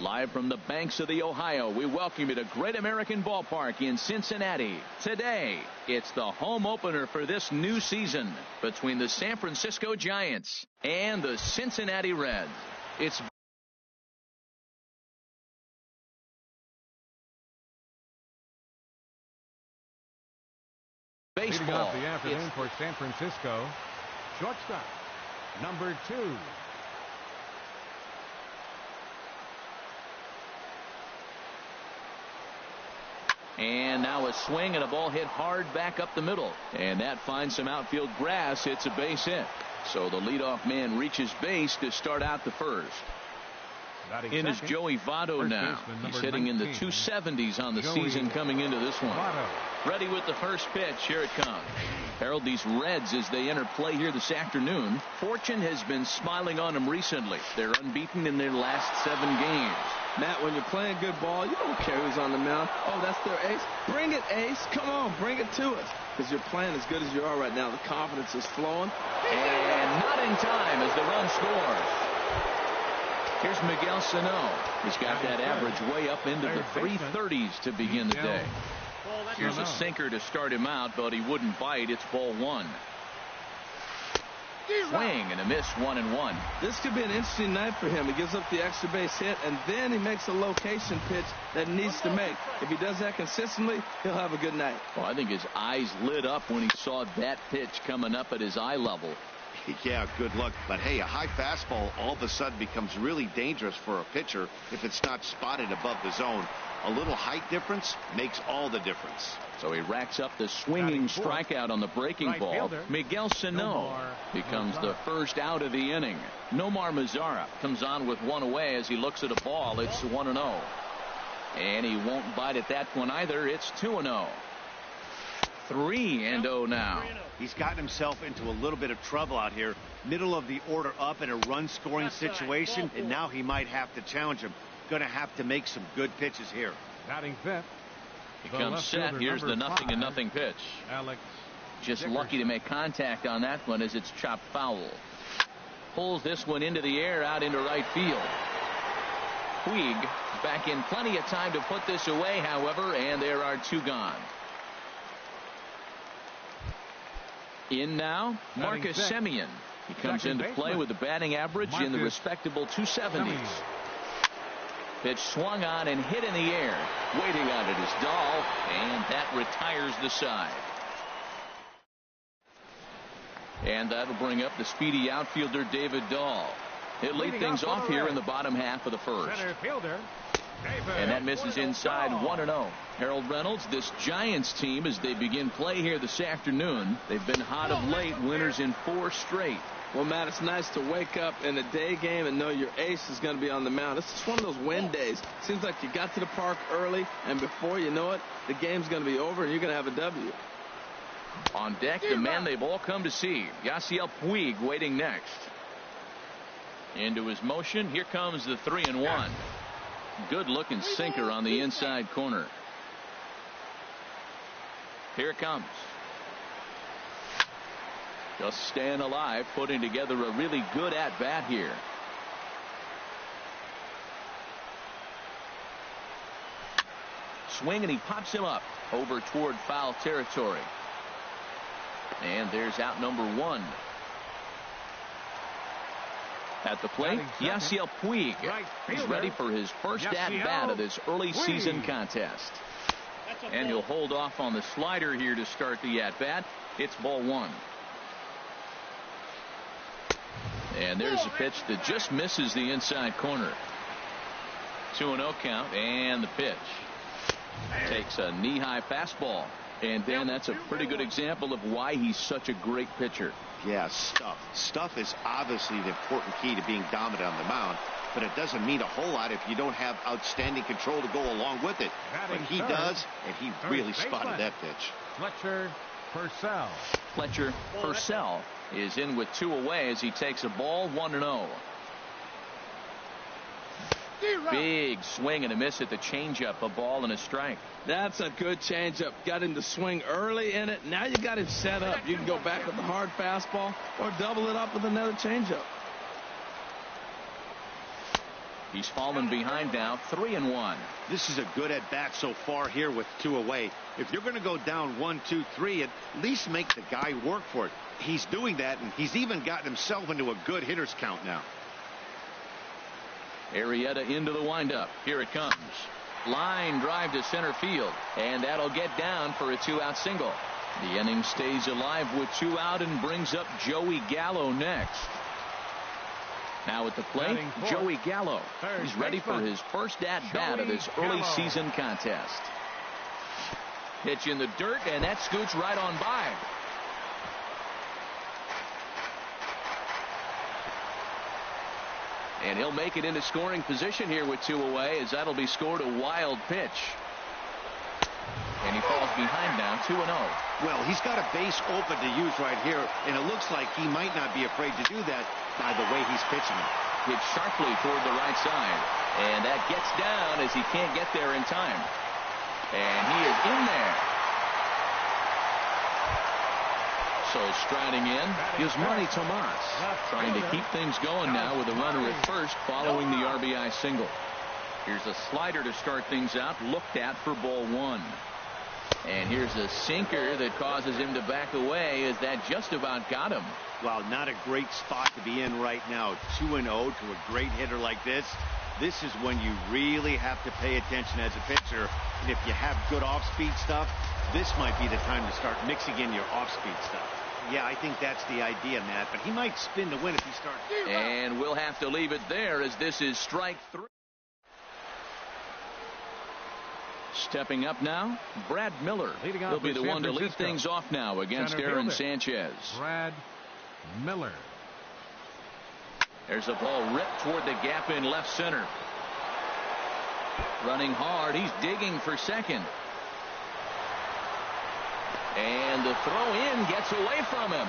Live from the banks of the Ohio, we welcome you to Great American Ballpark in Cincinnati. Today, it's the home opener for this new season between the San Francisco Giants and the Cincinnati Reds. It's baseball. Leading off the afternoon for San Francisco, shortstop, number 2. And now a swing and a ball hit hard back up the middle. And that finds some outfield grass. It's a base hit. So the leadoff man reaches base to start out the first. In is Joey Votto now. He's hitting in the 270s on the season coming into this one. Ready with the first pitch. Here it comes. Harold, these Reds, as they enter play here this afternoon, fortune has been smiling on them recently. They're unbeaten in their last 7 games. Matt, when you're playing good ball, you don't care who's on the mound. Oh, that's their ace. Bring it, ace. Come on, bring it to us. Because you're playing as good as you are right now. The confidence is flowing. And not in time as the run scores. Here's Miguel Sano. He's got that average way up into the 330s to begin the day. Here's a sinker to start him out, but he wouldn't bite. It's ball 1. Swing and a miss, 1-1. This could be an interesting night for him. He gives up the extra base hit, and then he makes a location pitch that he needs to make. If he does that consistently, he'll have a good night. Well, I think his eyes lit up when he saw that pitch coming up at his eye level. Yeah, good luck. But hey, a high fastball all of a sudden becomes really dangerous for a pitcher if it's not spotted above the zone. A little height difference makes all the difference. So he racks up the swinging strikeout on the breaking ball. Miguel Sano becomes the first out of the inning. Nomar Mazara comes on with 1 away as he looks at a ball. It's 1-0. And he won't bite at that one either. It's 2-0. 3-0 now. He's gotten himself into a little bit of trouble out here. Middle of the order up in a run-scoring situation, and now he might have to challenge him. Going to have to make some good pitches here. Batting fifth. He comes set. Here's the 0-0 pitch. Alex just lucky to make contact on that one as it's chopped foul. Pulls this one into the air out into right field. Puig back in plenty of time to put this away, however, and there are 2 gone. In now, Marcus Semien. He comes into play with a batting average in the respectable 270s. Pitch swung on and hit in the air. Waiting on it is Dahl, and that retires the side. And that'll bring up the speedy outfielder David Dahl. He'll lead things off here in the bottom half of the first. And that misses inside, 1-0. Harold Reynolds, this Giants team, as they begin play here this afternoon, they've been hot of late, winners in 4 straight. Well, Matt, it's nice to wake up in a day game and know your ace is going to be on the mound. It's just one of those win days. Seems like you got to the park early, and before you know it, the game's going to be over, and you're going to have a W. On deck, the man they've all come to see, Yasiel Puig, waiting next. Into his motion, here comes the 3-1. Good-looking sinker on the inside corner. Here it comes. Just staying alive, putting together a really good at-bat here. Swing, and he pops him up over toward foul territory. And there's out number 1. At the plate, Yasiel Puig. He's ready for his first at-bat of this early season contest. And he'll hold off on the slider here to start the at-bat. It's ball 1. And there's a pitch that just misses the inside corner. 2-0 count, and the pitch. Takes a knee-high fastball. And Dan, that's a pretty good example of why he's such a great pitcher. Yeah, stuff. Stuff is obviously the important key to being dominant on the mound, but it doesn't mean a whole lot if you don't have outstanding control to go along with it. But he does, and he really spotted that pitch. Fletcher Purcell. Fletcher Purcell is in with 2 away as he takes a ball, 1-0. Big swing and a miss at the changeup, a ball and a strike. That's a good changeup. Got him to swing early in it. Now you got him set up. You can go back with the hard fastball or double it up with another changeup. He's fallen behind now, 3-1. This is a good at bat so far here with 2 away. If you're going to go down 1, 2, 3, at least make the guy work for it. He's doing that, and he's even gotten himself into a good hitter's count now. Arrieta into the windup. Here it comes. Line drive to center field, and that'll get down for a 2-out single. The inning stays alive with 2 out and brings up Joey Gallo next. Now at the plate, Joey Gallo. He's ready for his first at-bat of this early season contest. Pitch in the dirt, and that scoots right on by. And he'll make it into scoring position here with 2 away, as that'll be scored a wild pitch. And he falls behind now, 2-0. Well, he's got a base open to use right here, and it looks like he might not be afraid to do that by the way he's pitching it. Hit sharply toward the right side, and that gets down as he can't get there in time. And he is in there. So striding in is Manny Tomas, trying to keep things going now with a runner at first following the RBI single. Here's a slider to start things out, looked at for ball 1. And here's a sinker that causes him to back away, as that just about got him. Well, not a great spot to be in right now. 2-0 to a great hitter like this. This is when you really have to pay attention as a pitcher. And if you have good off-speed stuff, this might be the time to start mixing in your off-speed stuff. Yeah, I think that's the idea, Matt. But he might spin the win if he starts. And we'll have to leave it there, as this is strike 3. Stepping up now, Brad Miller. He'll be the one to lead things off now against Aaron Sanchez. Brad Miller. There's a ball ripped toward the gap in left center. Running hard, he's digging for second. And the throw in gets away from him.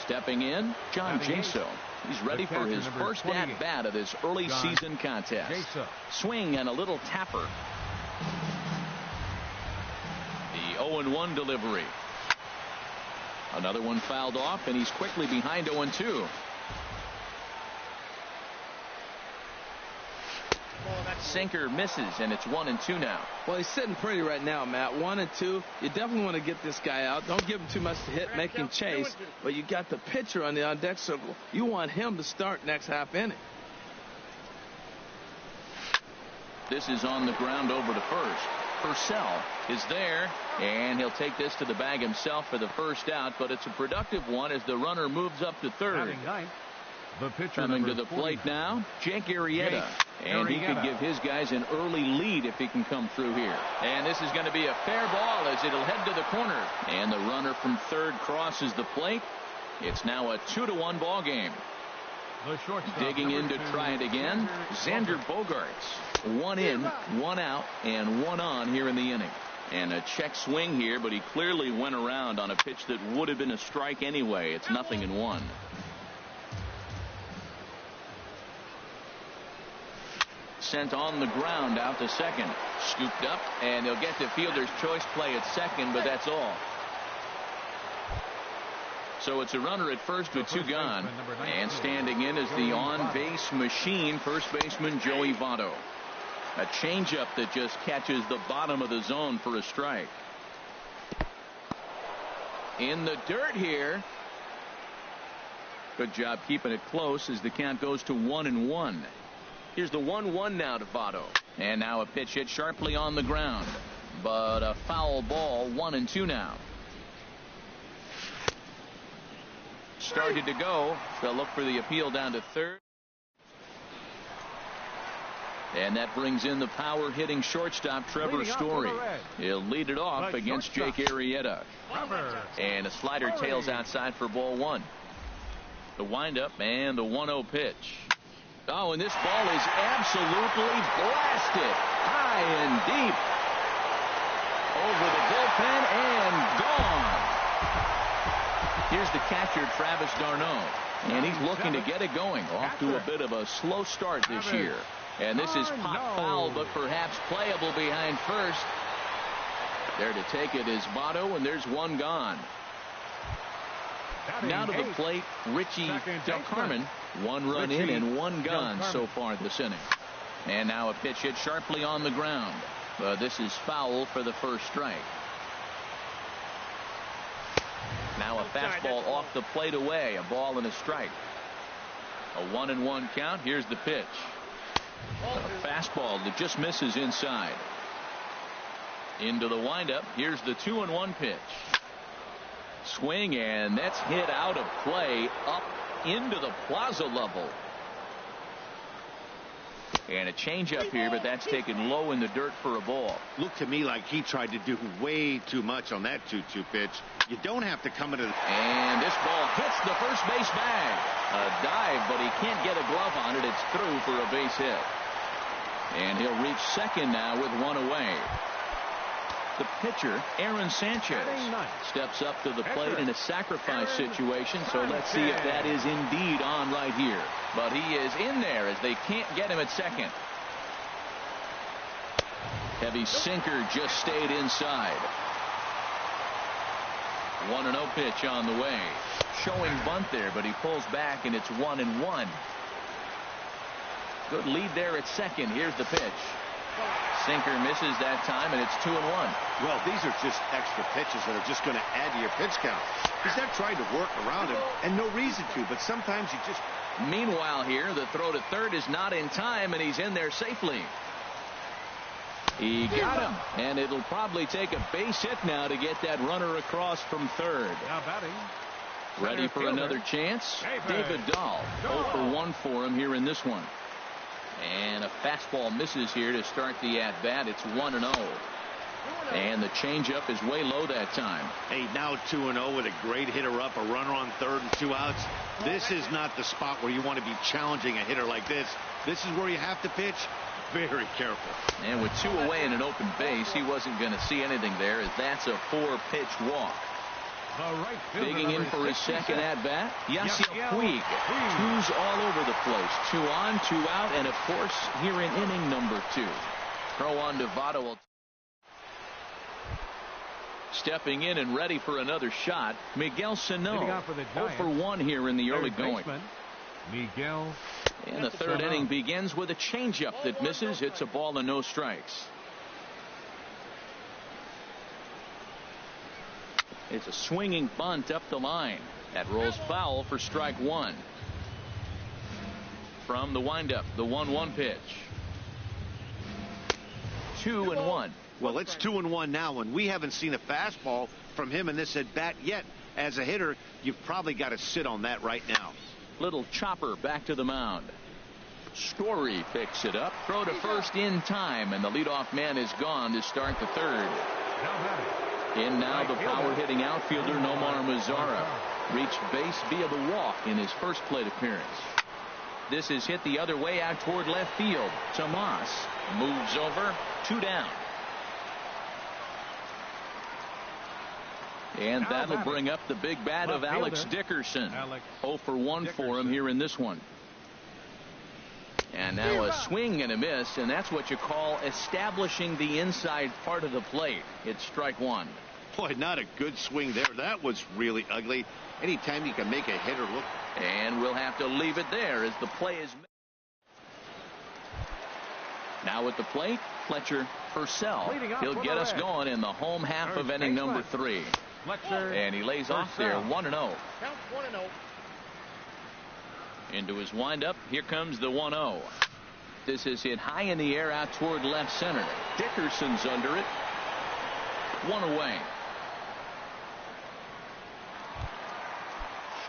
Stepping in, John Jaso. He's ready for his first at-bat of this early season contest. Swing and a little tapper. The 0-1 delivery. Another one fouled off, and he's quickly behind 0-2. Sinker misses, and it's 1-2 now. Well, he's sitting pretty right now, Matt. 1-2. You definitely want to get this guy out. Don't give him too much to hit, make him chase. But you got the pitcher on the on-deck circle. You want him to start next half inning. This is on the ground over to first. Purcell is there, and he'll take this to the bag himself for the first out, but it's a productive one as the runner moves up to third. Coming to the plate now, Jake Arrieta. And he could give his guys an early lead if he can come through here. And this is going to be a fair ball as it'll head to the corner. And the runner from third crosses the plate. It's now a 2-1 ball game. Digging in to try it again, Xander Bogaerts. 1 in, 1 out, and 1 on here in the inning. And a check swing here, but he clearly went around on a pitch that would have been a strike anyway. It's 0-1. Sent on the ground out to second. Scooped up, and they'll get the fielder's choice play at second, but that's all. So it's a runner at first with 2 gone. And standing in is the on-base machine, first baseman Joey Votto. A changeup that just catches the bottom of the zone for a strike. In the dirt here. Good job keeping it close as the count goes to 1-1. Here's the 1-1 now to Votto. And now a pitch hit sharply on the ground. But a foul ball, 1-2 now. Started to go. They'll look for the appeal down to third. And that brings in the power hitting shortstop Trevor Story. He'll lead it off against Jake Arrieta. And a slider tails outside for ball 1. The windup and the 1-0 pitch. Oh, and this ball is absolutely blasted high and deep over the bullpen and gone. Here's the catcher, Travis d'Arnaud, and he's looking to get it going. Off to a bit of a slow start this year. And this is pop foul, but perhaps playable behind first. There to take it is Votto, and there's 1 gone. Now to the plate, Richie Del Carmen. 1 run in and 1 gone so far this inning. And now a pitch hit sharply on the ground. This is foul for the first strike. Now a fastball off the plate away. A ball and a strike. A 1-1 count. Here's the pitch. A fastball that just misses inside. Into the windup. Here's the 2-1 pitch. Swing, and that's hit out of play up into the plaza level. And a changeup here, but that's taken low in the dirt for a ball. Looked to me like he tried to do way too much on that 2-2 pitch. You don't have to come into the... And this ball hits the first base bag. A dive, but he can't get a glove on it. It's through for a base hit. And he'll reach second now with 1 away. The pitcher, Aaron Sanchez, steps up to the plate in a sacrifice situation, so let's see if that is indeed on right here. But he is in there as they can't get him at second. Heavy sinker just stayed inside. 1-0 pitch on the way. Showing bunt there, but he pulls back, and it's 1-1. Good lead there at second. Here's the pitch. Sinker misses that time, and it's 2-1. Well, these are just extra pitches that are just going to add to your pitch count. He's not trying to work around him, and no reason to, but sometimes you just... Meanwhile here, the throw to third is not in time, and he's in there safely. He got him, and it'll probably take a base hit now to get that runner across from third. Now batting. Ready for another chance? David Dahl. 0 for 1 for him here in this one. And a fastball misses here to start the at-bat. It's 1-0. And the changeup is way low that time. Hey, now 2-0 with a great hitter up, a runner on third and 2 outs. This is not the spot where you want to be challenging a hitter like this. This is where you have to pitch very careful. And with 2 away and an open base, he wasn't going to see anything there, as that's a 4-pitch walk. Digging in for his second at-bat, Yasiel Puig. 2s all over the place. 2 on, 2 out, and of course, here in inning number 2. Throw on to Votto. Stepping in and ready for another shot, Miguel Sano. 0 for 1 here in the early going. Miguel. And the third inning begins with a changeup that misses. It's a ball and no strikes. It's a swinging bunt up the line. That rolls foul for strike 1. From the windup, the 1-1 pitch. 2-1. Well, it's 2-1 now, and we haven't seen a fastball from him in this at bat yet. As a hitter, you've probably got to sit on that right now. Little chopper back to the mound. Story picks it up. Throw to first in time, and the leadoff man is gone to start the third. In now the power-hitting outfielder Nomar Mazara. Reached base via the walk in his first plate appearance. This is hit the other way out toward left field. Tomas moves over. 2 down. And that'll bring up the big bat of Alex Dickerson. 0 for 1 for him here in this one. And now a swing and a miss, and that's what you call establishing the inside part of the plate. It's strike 1. Boy, not a good swing there. That was really ugly. Anytime you can make a hitter look. And we'll have to leave it there as the play is made. Now at the plate, Fletcher Purcell. He'll get us going in the home half of inning number 3. And he lays off there 1-0. Count 1-0. Into his windup. Here comes the 1-0. This is hit high in the air out toward left center. Dickerson's under it. 1 away.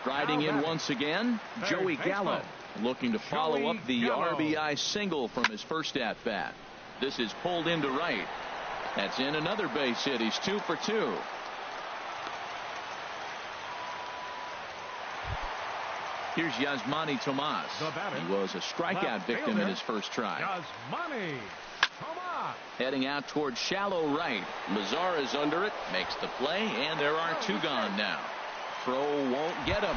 Striding in once again, Joey Gallo, looking to follow up the RBI single from his first at-bat. This is pulled into right. That's in another base hit. He's 2 for 2. Here's Yasmani Tomas. He was a strikeout victim in his first try. Yasmani Tomas. Heading out toward shallow right. Mazara's under it, makes the play, and there are 2 gone now. Throw won't get him.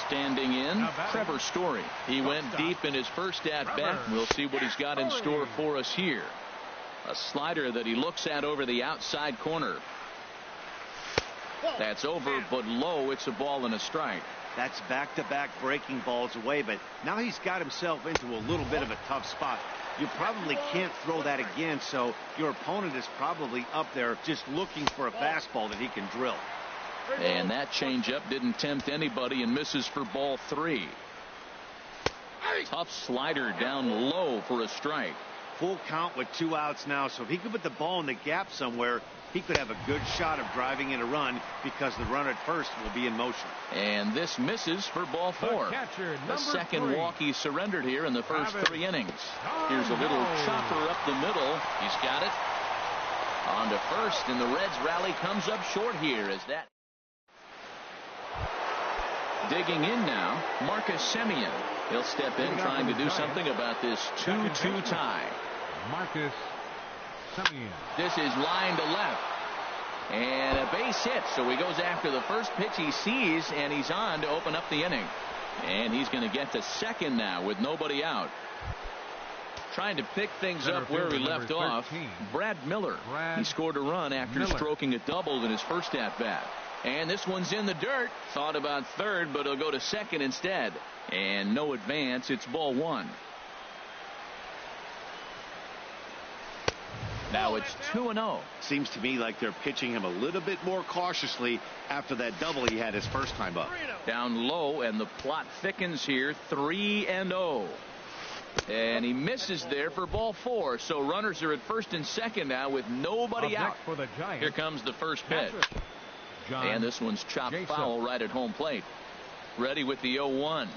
Standing in, Trevor Story. He went deep in his first at-bat. We'll see what he's got in store for us here. A slider that he looks at over the outside corner. That's over, but low. It's a ball and a strike. That's back-to-back breaking balls away, but now he's got himself into a little bit of a tough spot. You probably can't throw that again, so your opponent is probably up there just looking for a fastball that he can drill. And that changeup didn't tempt anybody and misses for ball 3. Tough slider down low for a strike. Full count with 2 outs now, so if he could put the ball in the gap somewhere, he could have a good shot of driving in a run because the runner at first will be in motion. And this misses for ball 4. The second walk he surrendered here in the first 3 innings. Here's a little chopper up the middle. He's got it. On to first, and the Reds rally comes up short here as that. Digging in now, Marcus Semien. He'll step in trying to do something about this 2-2 tie. Marcus Semien. This is line to left. And a base hit, so he goes after the first pitch he sees, and he's on to open up the inning. And he's going to get to second now with nobody out. Trying to pick things up where he left off, Brad Miller. He scored a run after stroking a double in his first at-bat. And this one's in the dirt. Thought about third, but he'll go to second instead. And no advance. It's ball 1. Now it's 2-0. Seems to me like they're pitching him a little bit more cautiously after that double he had his first time up. Down low, and the plot thickens here. 3-0. And he misses there for ball 4. So runners are at first and second now with nobody out. For the Giants, here comes the first pitch. And this one's chopped foul right at home plate. Ready with the 0-1.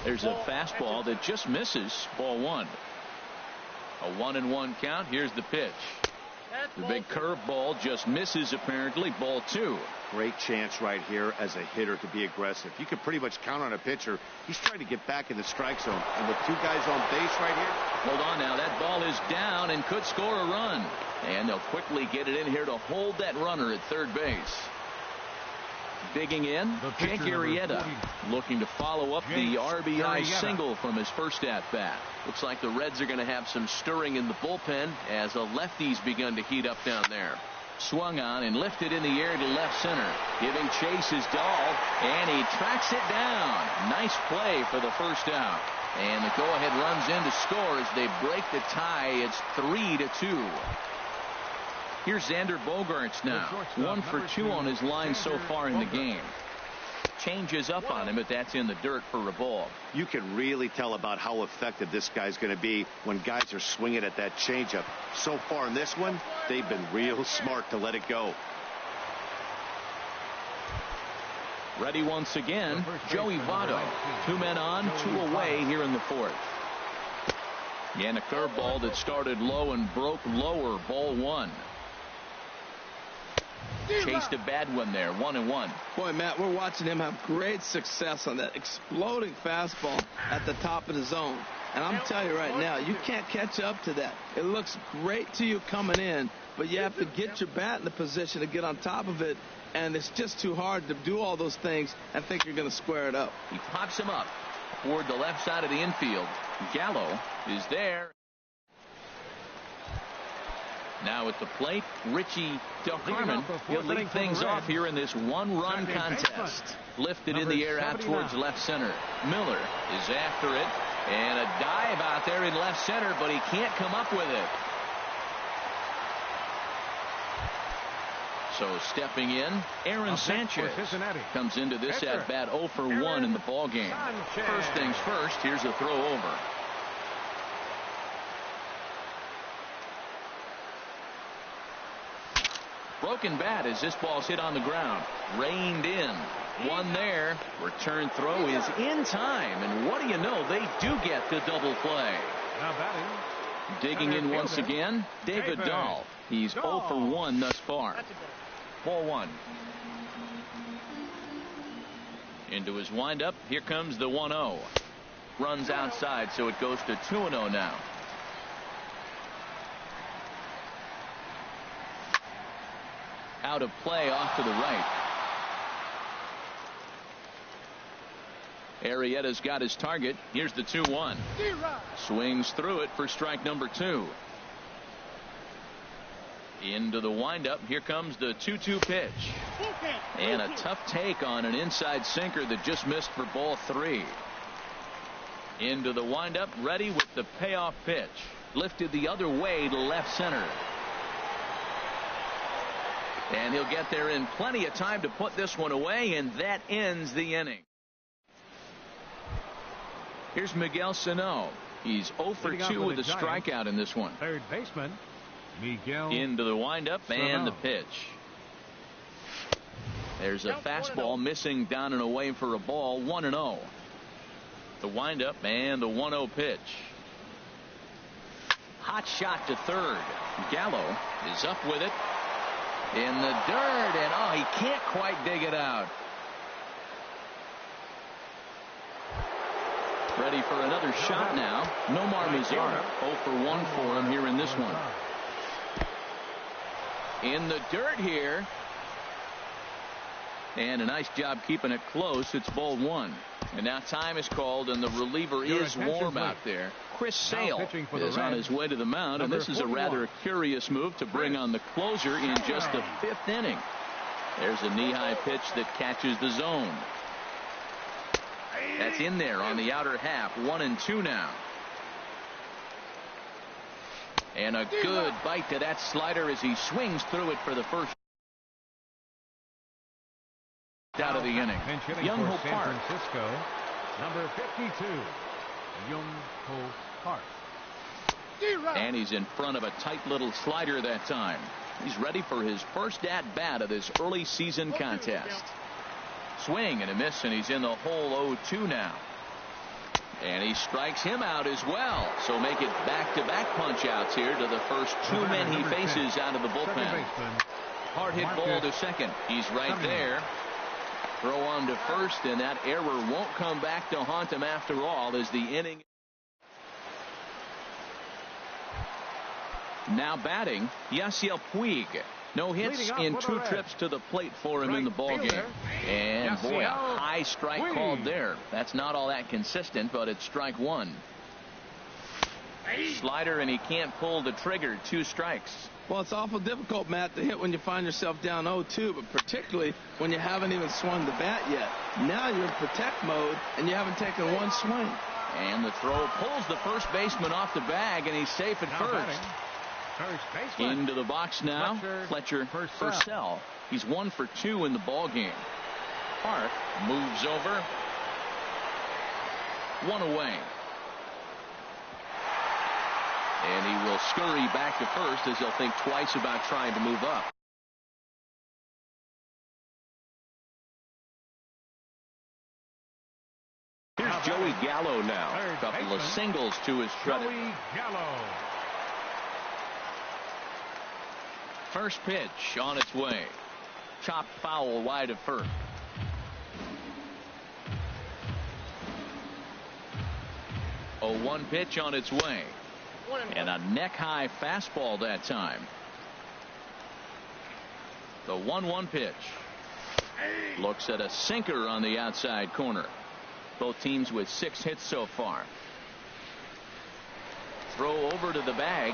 There's a fastball that just misses. Ball 1. A 1-1 count. Here's the pitch. The big curveball just misses apparently. Ball 2. Great chance right here as a hitter to be aggressive. You can pretty much count on a pitcher. He's trying to get back in the strike zone. And with 2 guys on base right here. Hold on now. That ball is down and could score a run. And they'll quickly get it in here to hold that runner at third base. Digging in, Jake Arrieta looking to follow up the RBI single from his first at-bat. Looks like the Reds are going to have some stirring in the bullpen as the lefties begun to heat up down there. Swung on and lifted in the air to left center. Giving chase is Dahl, and he tracks it down. Nice play for the first out. And the go-ahead runs in to score as they break the tie. It's 3-2. Here's Xander Bogaerts now. 1 for 2 on his line so far in the game. Changes up on him, but that's in the dirt for a ball. You can really tell about how effective this guy's going to be when guys are swinging at that changeup. So far in this one, they've been real smart to let it go. Ready once again, Joey Votto. 2 men on, 2 away here in the 4th. And a curveball that started low and broke lower. Ball 1. Chased a bad one there. 1-1. Boy, Matt, we're watching him have great success on that exploding fastball at the top of the zone. And I'm telling you right now, you can't catch up to that. It looks great to you coming in, but you have to get your bat in the position to get on top of it. And it's just too hard to do all those things and think you're going to square it up. He pops him up toward the left side of the infield. Gallo is there. Now at the plate, Richie DeHarmon. He'll lead things off here in this 1-run contest. Lifted in the air out towards left center. Miller is after it. And a dive out there in left center, but he can't come up with it. So stepping in, Aaron Sanchez comes into this at-bat 0 for 1 in the ballgame. First things first, here's a throw over. Broken bat as this ball's hit on the ground. Reined in. One there. Return throw is in time. And what do you know? They do get the double play. Digging in once again, David Dahl. He's 0 for 1 thus far. Ball 1. Into his windup. Here comes the 1-0. Runs outside, so it goes to 2-0 now. Out of play off to the right. Arrieta's got his target. Here's the 2-1. Swings through it for strike number 2. Into the windup. Here comes the 2-2 pitch. And a tough take on an inside sinker that just missed for ball 3. Into the windup. Ready with the payoff pitch. Lifted the other way to left center. And he'll get there in plenty of time to put this one away, and that ends the inning. Here's Miguel Sano. He's 0 for 2 with a strikeout in this one. Third baseman, Miguel. Into the windup and the pitch. There's a fastball missing down and away for a ball. 1-0. The windup and the 1-0 pitch. Hot shot to third. Gallo is up with it in the dirt, and he can't quite dig it out. Ready for another shot now. Nomar Mazara 0 for 1 for him here in this one. In the dirt here. And a nice job keeping it close. It's ball 1. And now time is called, and the reliever is warm out there. Chris Sale is on his way to the mound, and this is a rather curious move to bring on the closer in just the 5th inning. There's a knee-high pitch that catches the zone. That's in there on the outer half. 1-2 now. And a good bite to that slider as he swings through it for the first out of the inning. Young Ho Park. San Francisco, number 52, Young Ho Park. And he's in front of a tight little slider that time. He's ready for his first at-bat of this early season contest. Swing and a miss, and he's in the hole. 0-2 now. And he strikes him out as well. So make it back-to-back punch-outs here to the first 2 men he faces out of the bullpen. Hard hit ball to second. He's right there. Throw on to first, and that error won't come back to haunt him after all as the inning. Now batting, Yasiel Puig. No hits in 2 trips to the plate for him in the ballgame. And boy, a high strike called there. That's not all that consistent, but it's strike 1. Slider, and he can't pull the trigger. 2 strikes. Well, it's awful difficult, Matt, to hit when you find yourself down 0-2, but particularly when you haven't even swung the bat yet. Now you're in protect mode, and you haven't taken 1 swing. And the throw pulls the first baseman off the bag, and he's safe at first. Into the box now, Fletcher Purcell. He's 1 for 2 in the ball game. Park moves over. 1 away. And he will scurry back to first as he'll think twice about trying to move up. Here's Joey Gallo now. A couple of singles to his credit. Joey Gallo. First pitch on its way. Chopped foul wide of first. A 1 pitch on its way. And a neck-high fastball that time. The 1-1 pitch. Looks at a sinker on the outside corner. Both teams with 6 hits so far. Throw over to the bag.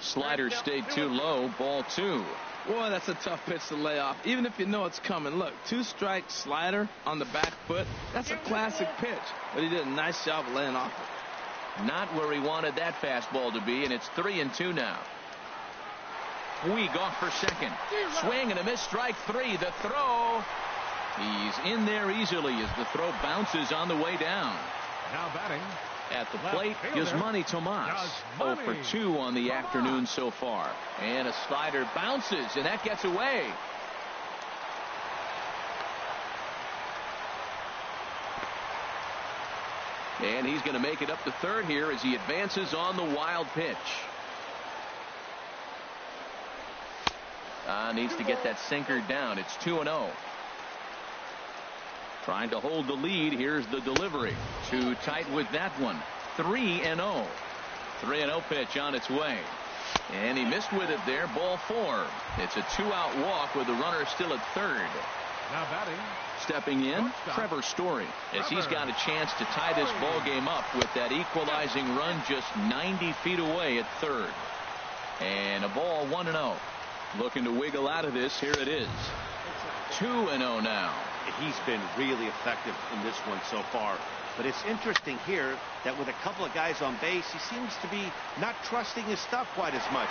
Slider stayed too low. Ball 2. Boy, that's a tough pitch to lay off, even if you know it's coming. Look, 2-strike slider on the back foot. That's a classic pitch, but he did a nice job of laying off it. Not where he wanted that fastball to be, and it's 3-2 now. Puig off for second. Swing and a miss, strike 3. The throw. He's in there easily as the throw bounces on the way down. Now batting. At the plate, Yasmani Tomas. 0 for 2 on the afternoon so far. And a slider bounces, and that gets away. And he's going to make it up to third here as he advances on the wild pitch. Needs to get that sinker down. It's 2-0. Trying to hold the lead. Here's the delivery. Too tight with that one. 3-0. 3-0 pitch on its way. And he missed with it there. Ball 4. It's a 2-out walk with the runner still at third. Now batting. Stepping in, Trevor Story, as he's got a chance to tie this ball game up with that equalizing run just 90 feet away at third. And a ball 1-0. Looking to wiggle out of this. Here it is. 2-0 now. He's been really effective in this one so far. But it's interesting here that with a couple of guys on base, he seems to be not trusting his stuff quite as much.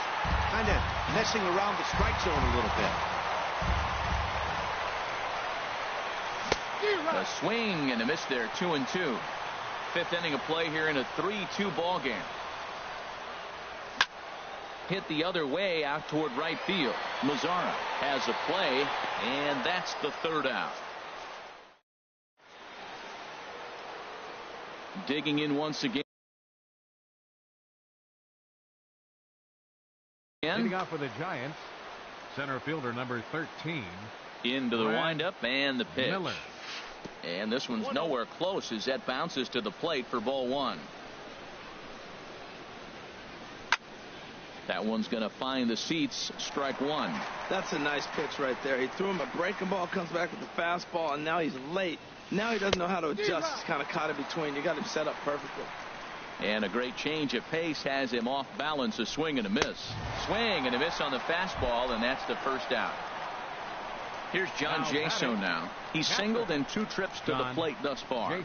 Kind of messing around the strike zone a little bit. A swing and a miss there. 2-2. Fifth inning of play here in a 3-2 ball game. Hit the other way out toward right field. Mazzara has a play, and that's the third out. Digging in once again. Leading off for the Giants, center fielder number 13. Into the windup and the pitch. Miller. And this one's nowhere close as that bounces to the plate for ball one. That one's going to find the seats. Strike one. That's a nice pitch right there. He threw him a breaking ball, comes back with the fastball, and now he's late. Now he doesn't know how to adjust. He's kind of caught in between. You got him set up perfectly. And a great change of pace has him off balance. A swing and a miss. Swing and a miss on the fastball, and that's the first out. Here's John Jaso now. He's singled in 2 trips to the plate thus far.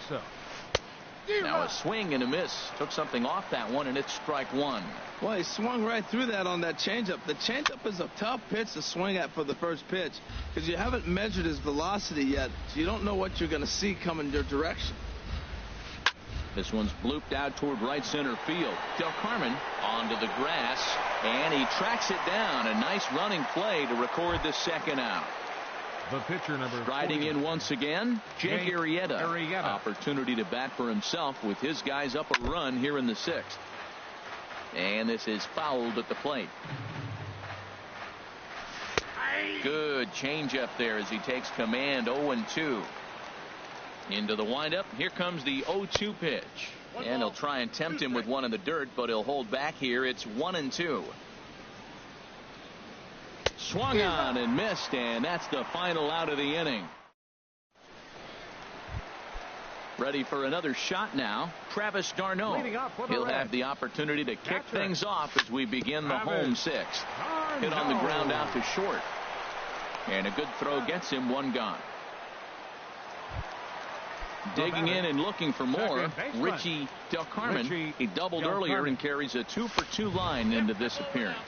Now a swing and a miss. Took something off that one, and it's strike one. Well, he swung right through that on that changeup. The changeup is a tough pitch to swing at for the first pitch because you haven't measured his velocity yet, so you don't know what you're going to see coming your direction. This one's blooped out toward right center field. Del Carmen onto the grass, and he tracks it down. A nice running play to record the second out. The pitcher number Riding in once again, Jake Arrieta. Arrieta. Opportunity to bat for himself with his guys up a run here in the 6th. And this is fouled at the plate. Good changeup there as he takes command. 0-2. Into the windup. Here comes the 0-2 pitch. And he'll try and tempt him with one in the dirt, but he'll hold back here. It's 1-2. Swung on and missed, and that's the final out of the inning. Ready for another shot now. Travis d'Arnaud. He'll have the opportunity to kick things off as we begin the home 6th. Hit on the ground out to short. And a good throw gets him. One gone. Digging in and looking for more, Richie Del Carmen. He doubled earlier and carries a 2-for-2 line into this appearance.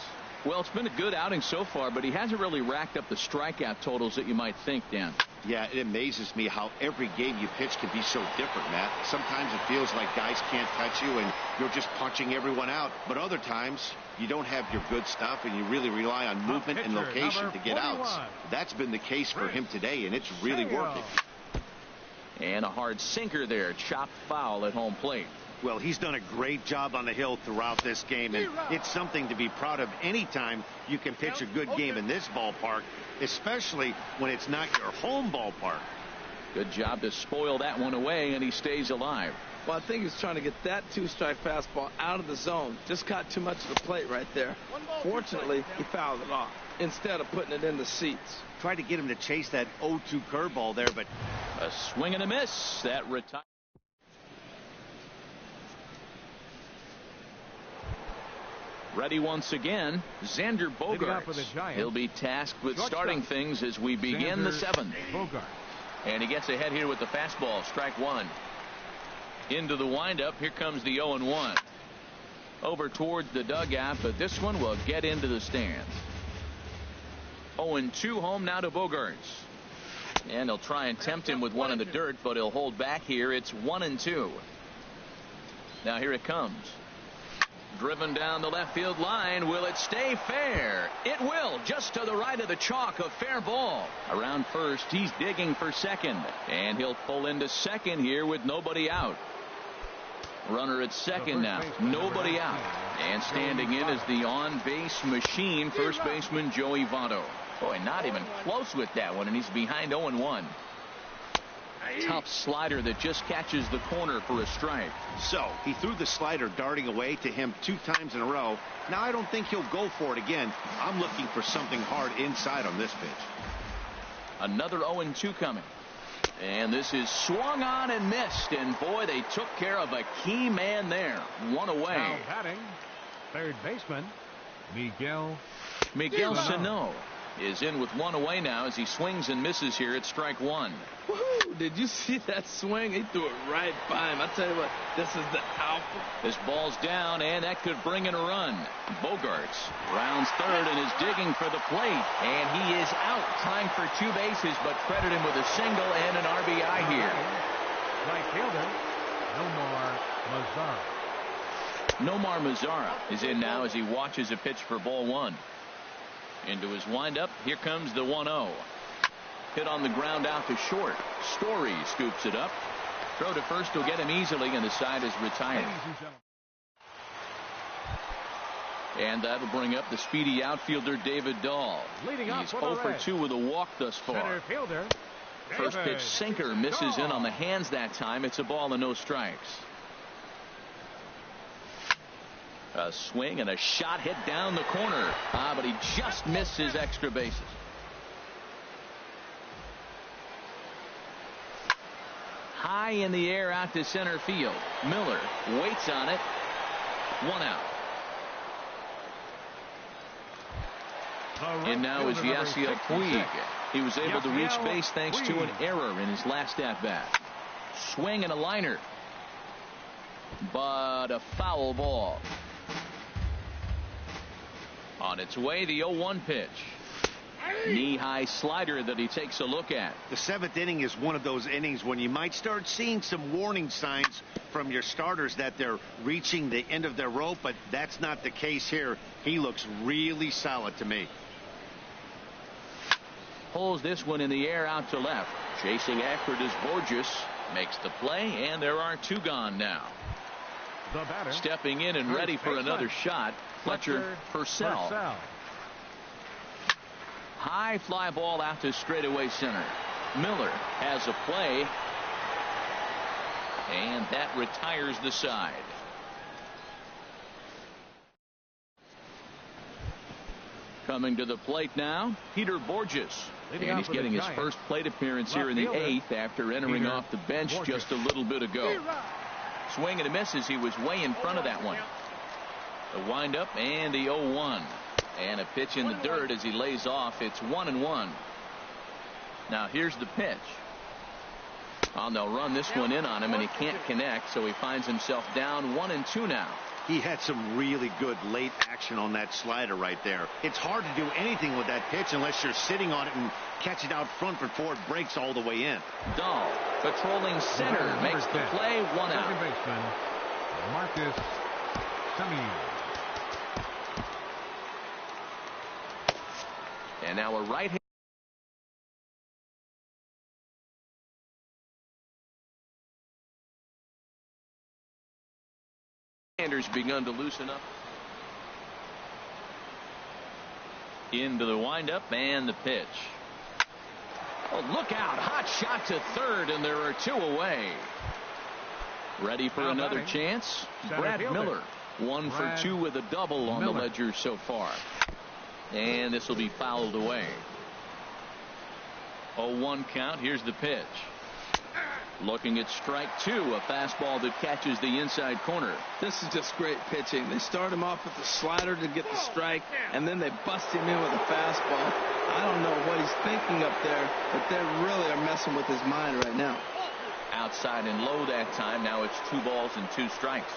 Well, it's been a good outing so far, but he hasn't really racked up the strikeout totals that you might think, Dan. Yeah, it amazes me how every game you pitch can be so different, Matt. Sometimes it feels like guys can't touch you and you're just punching everyone out. But other times you don't have your good stuff and you really rely on movement and location to get outs. That's been the case for him today, and it's really working. And a hard sinker there, chopped foul at home plate. Well, he's done a great job on the hill throughout this game, and it's something to be proud of anytime you can pitch a good game in this ballpark, especially when it's not your home ballpark. Good job to spoil that one away, and he stays alive. Well, I think he's trying to get that 2-strike fastball out of the zone. Just caught too much of the plate right there. Fortunately, he fouled it off instead of putting it in the seats. Tried to get him to chase that 0-2 curveball there, but a swing and a miss. That retires. Ready once again, Xander Bogaerts. He'll be tasked with starting things as we begin the 7th. And he gets ahead here with the fastball. Strike one. Into the windup. Here comes the 0-1. Over towards the dugout, but this one will get into the stands. 0-2 home now to Bogaerts. And he'll try and tempt him with one in the dirt, but he'll hold back here. It's 1-2. Now here it comes. Driven down the left field line. Will it stay fair? It will. Just to the right of the chalk. A fair ball. Around first. He's digging for second. And he'll pull into second here with nobody out. Runner at second now. Nobody out. And standing in is the on-base machine, first baseman Joey Votto. Boy, not even close with that one. And he's behind 0-1. Tough slider that just catches the corner for a strike. So he threw the slider darting away to him 2 times in a row. Now I don't think he'll go for it again. I'm looking for something hard inside on this pitch. Another 0-2 coming. And this is swung on and missed. And boy, they took care of a key man there. One away. Now batting, third baseman, Miguel Sano is in with one away now as he swings and misses here at strike one. Woohoo! Did you see that swing? He threw it right by him. I tell you what, this is the alpha. This ball's down, and that could bring in a run. Bogarts rounds third and is digging for the plate. And he is out trying for two bases, but credit him with a single and an RBI here. Right fielder, Nomar Mazara is in now as he watches a pitch for ball one. Into his windup, here comes the 1-0. Hit on the ground out to short. Story scoops it up. Throw to first will get him easily, and the side is retired. And that'll bring up the speedy outfielder David Dahl. He's 0 for 2 with a walk thus far. First pitch sinker misses in on the hands that time. It's a ball and no strikes. A swing and a shot hit down the corner. But he just missed his extra bases. High in the air out to center field. Miller waits on it. One out. And now is Yasiel Puig. He was able to reach base thanks to an error in his last at-bat. Swing and a liner. But a foul ball. On its way, the 0-1 pitch. Knee-high slider that he takes a look at. The seventh inning is one of those innings when you might start seeing some warning signs from your starters that they're reaching the end of their rope, but that's not the case here. He looks really solid to me. Pulls this one in the air out to left. Chasing after it is Borges. Makes the play, and there are two gone now. Stepping in and ready for another shot, Fletcher Purcell. High fly ball out to straightaway center. Miller has a play, and that retires the side. Coming to the plate now, Peter Borges. And he's getting his first plate appearance here in the 8th after entering off the bench just a little bit ago. Swing and a miss as he was way in front of that one. The windup and the 0-1. And a pitch in the dirt as he lays off. It's 1-1. Now here's the pitch. They'll run this one in on him, and he can't connect, so he finds himself down 1-2 now. He had some really good late action on that slider right there. It's hard to do anything with that pitch unless you're sitting on it and catch it out front before it breaks all the way in. Dahl patrolling center makes the play. One out. Second baseman, Marcus Semien. And now a right-hand. Sanders begun to loosen up. Into the windup and the pitch. Oh, look out. Hot shot to third, and there are two away. Ready for another chance? Brad Miller. 1 for 2 with a double on the ledger so far. And this will be fouled away. 0-1 count. Here's the pitch. Looking at strike 2, a fastball that catches the inside corner. This is just great pitching. They start him off with the slider to get the strike, and then they bust him in with a fastball. I don't know what he's thinking up there, but they really are messing with his mind right now. Outside and low that time. Now it's 2 balls and 2 strikes.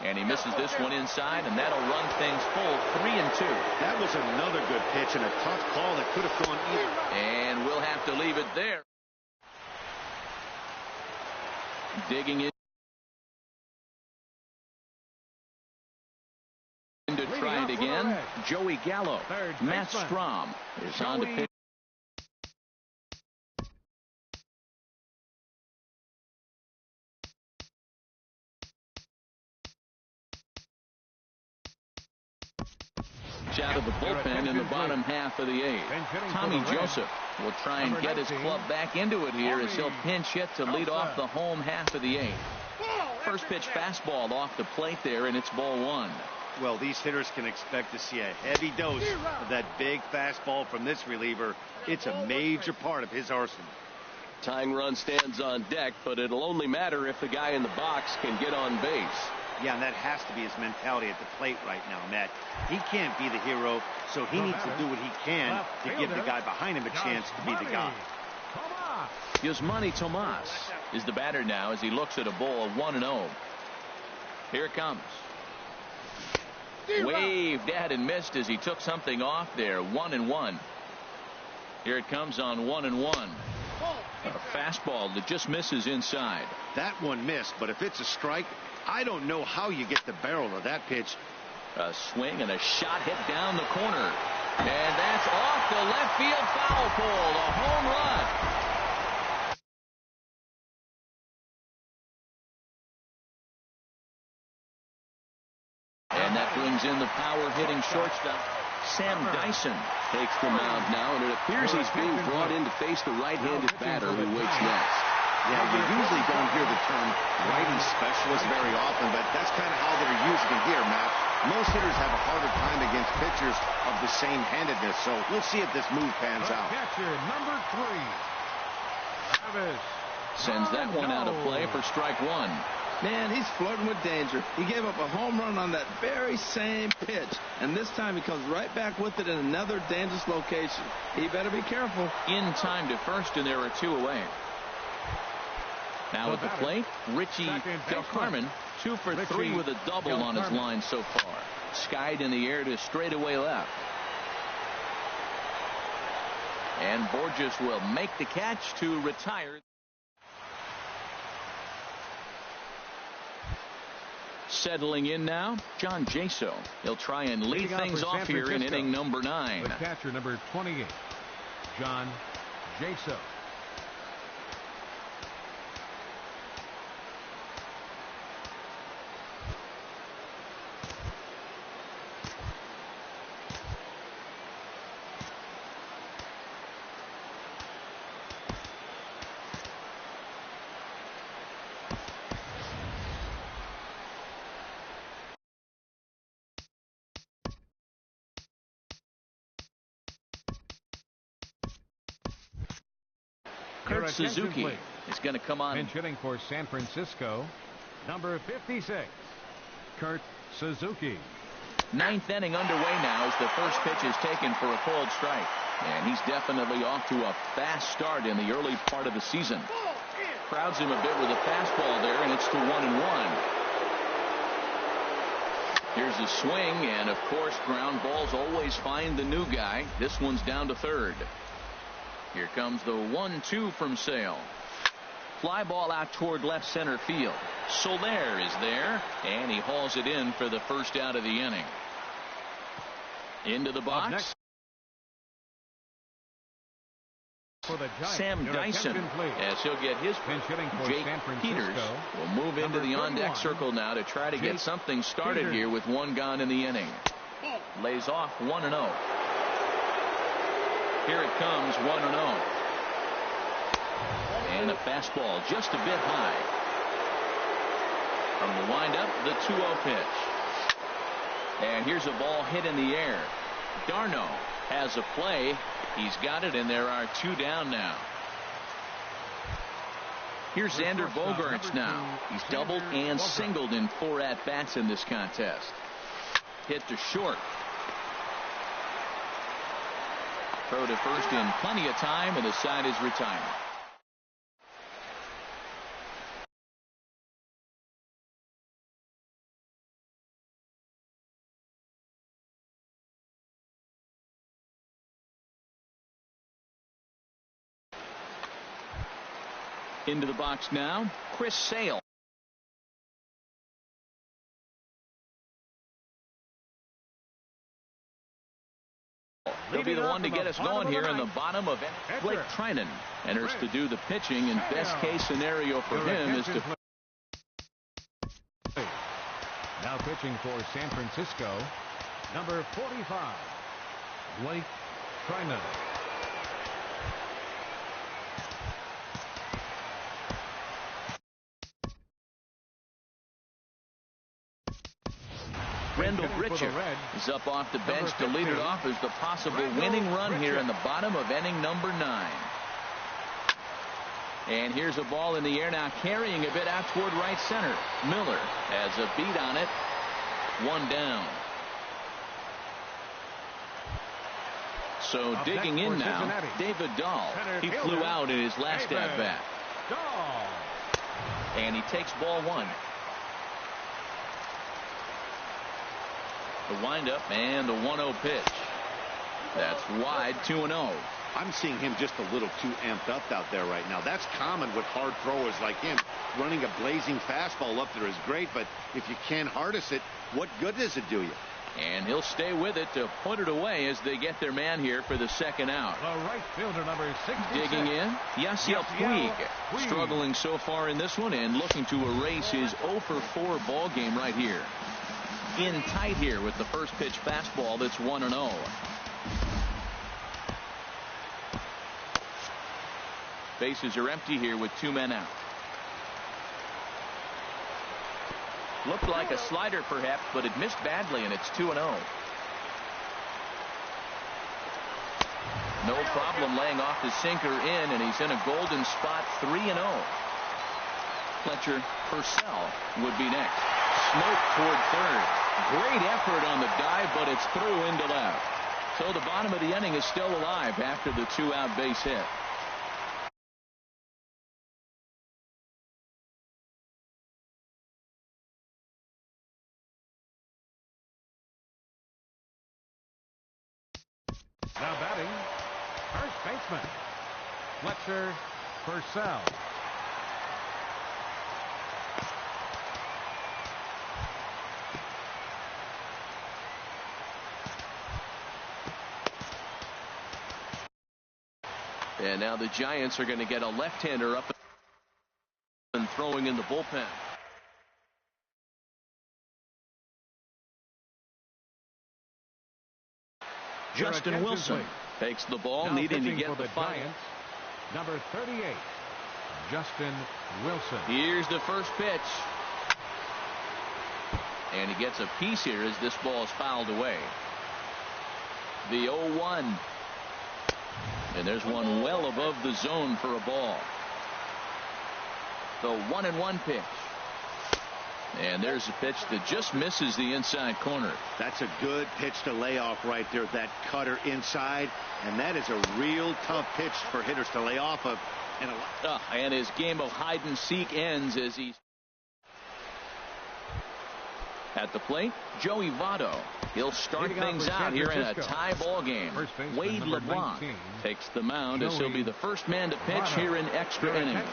And he misses this one inside, and that'll run things full 3-2. That was another good pitch and a tough call that could have gone either. And we'll have to leave it there. Digging in to try it again. Joey Gallo. Matt Strom is on to pitch. Out of the bullpen in the bottom half of the 8th. Tommy Joseph will try and get his club back into it here as he'll pinch hit to lead off the home half of the 8th. First pitch fastball off the plate there, and it's ball 1. Well, these hitters can expect to see a heavy dose of that big fastball from this reliever. It's a major part of his arsenal. Tying run stands on deck, but it'll only matter if the guy in the box can get on base. Yeah, and that has to be his mentality at the plate right now, Matt. He can't be the hero, so he needs to do what he can to give the guy behind him a chance to be the guy. Yasmani Tomas is the batter now as he looks at a ball of 1-0. Here it comes. Waved at and missed as he took something off there. 1-1. Here it comes on 1-1. A fastball that just misses inside. That one missed, but if it's a strike, I don't know how you get the barrel of that pitch. A swing and a shot hit down the corner. And that's off the left field foul pole. A home run. And that brings in the power-hitting shortstop. Sam Dyson Takes the mound now, and it appears he's being brought in to face the right-handed batter who waits next. Yeah, you usually don't hear the term righty specialist very often, but that's kind of how they're using it here, Matt. Most hitters have a harder time against pitchers of the same handedness, so we'll see if this move pans out. Catcher number 3. Travis. Sends that one out of play for strike one. Man, he's flirting with danger. He gave up a home run on that very same pitch, and this time he comes right back with it in another dangerous location. He better be careful. In time to first, and there are 2 away. Now at the plate, Richie Del Carmen, 2 for 3 with a double on his line so far. Skied in the air to straightaway left. And Borges will make the catch to retire. Settling in now, John Jaso. He'll try and lead things off here in inning number 9. The catcher number 28, John Jaso. Kurt Suzuki is going to come on. Pinch hitting for San Francisco, number 56, Kurt Suzuki. 9th inning underway now as the first pitch is taken for a called strike. And he's definitely off to a fast start in the early part of the season. Crowds him a bit with a fastball there, and it's to 1-1. Here's a swing, and of course ground balls always find the new guy. This one's down to third. Here comes the 1-2 from Sale. Fly ball out toward left center field. Soler is there, and he hauls it in for the first out of the inning. Into the box. Sam Dyson, as he'll get his pitch. Jake Peters will move into the on-deck circle now to try to get something started here with 1 gone in the inning. Lays off 1-0. Here it comes, 1-0. And a fastball just a bit high. From the windup, the 2-0 pitch. And here's a ball hit in the air. Darno has a play. He's got it, and there are 2 down now. Here's Xander Bogaerts now. He's doubled and singled in 4 at-bats in this contest. Hit to short. Throw to first in plenty of time, and the side is retired. Into the box now, Chris Sale. He'll be the one to get us going here in the bottom of it. Blake Trinan enters to do the pitching, and best case scenario for him is to. Now pitching for San Francisco, number 45, Blake Trinan. Randall Grichuk He's up off the bench to lead it off as the possible winning run here in the bottom of inning number 9. And here's a ball in the air now, carrying a bit out toward right center. Miller has a beat on it. 1 down. So digging in now, David Dahl. He flew out in his last at-bat. And he takes ball 1. The windup and the 1-0 pitch. That's wide, 2-0. I'm seeing him just a little too amped up out there right now. That's common with hard throwers like him. Running a blazing fastball up there is great, but if you can't harness it, what good does it do you? And he'll stay with it to put it away as they get their man here for the second out. The right fielder, number 66. Digging in, Yasiel Puig. Struggling so far in this one and looking to erase his 0-for-4 ball game right here. In tight here with the first pitch fastball that's 1-0. Bases are empty here with 2 men out. Looked like a slider perhaps, but it missed badly, and it's 2-0. No problem laying off the sinker in, and he's in a golden spot, 3-0. Fletcher Purcell would be next. Smoke toward third. Great effort on the dive, but it's through into left. So the bottom of the inning is still alive after the 2-out base hit. Now batting, first baseman, Fletcher Purcell. And now the Giants are going to get a left-hander up and throwing in the bullpen. Justin Wilson takes the ball, now needing to get the final. Giants, number 38, Justin Wilson. Here's the first pitch. And he gets a piece here as this ball is fouled away. The 0-1. And there's one well above the zone for a ball. The 1-1 pitch. And there's a pitch that just misses the inside corner. That's a good pitch to lay off right there, that cutter inside. And that is a real tough pitch for hitters to lay off of. And his game of hide and seek ends as he's at the plate. Joey Votto. He'll start things out here in a tie ball game. Wade LeBlanc takes the mound as he'll be the first man to pitch here in extra innings.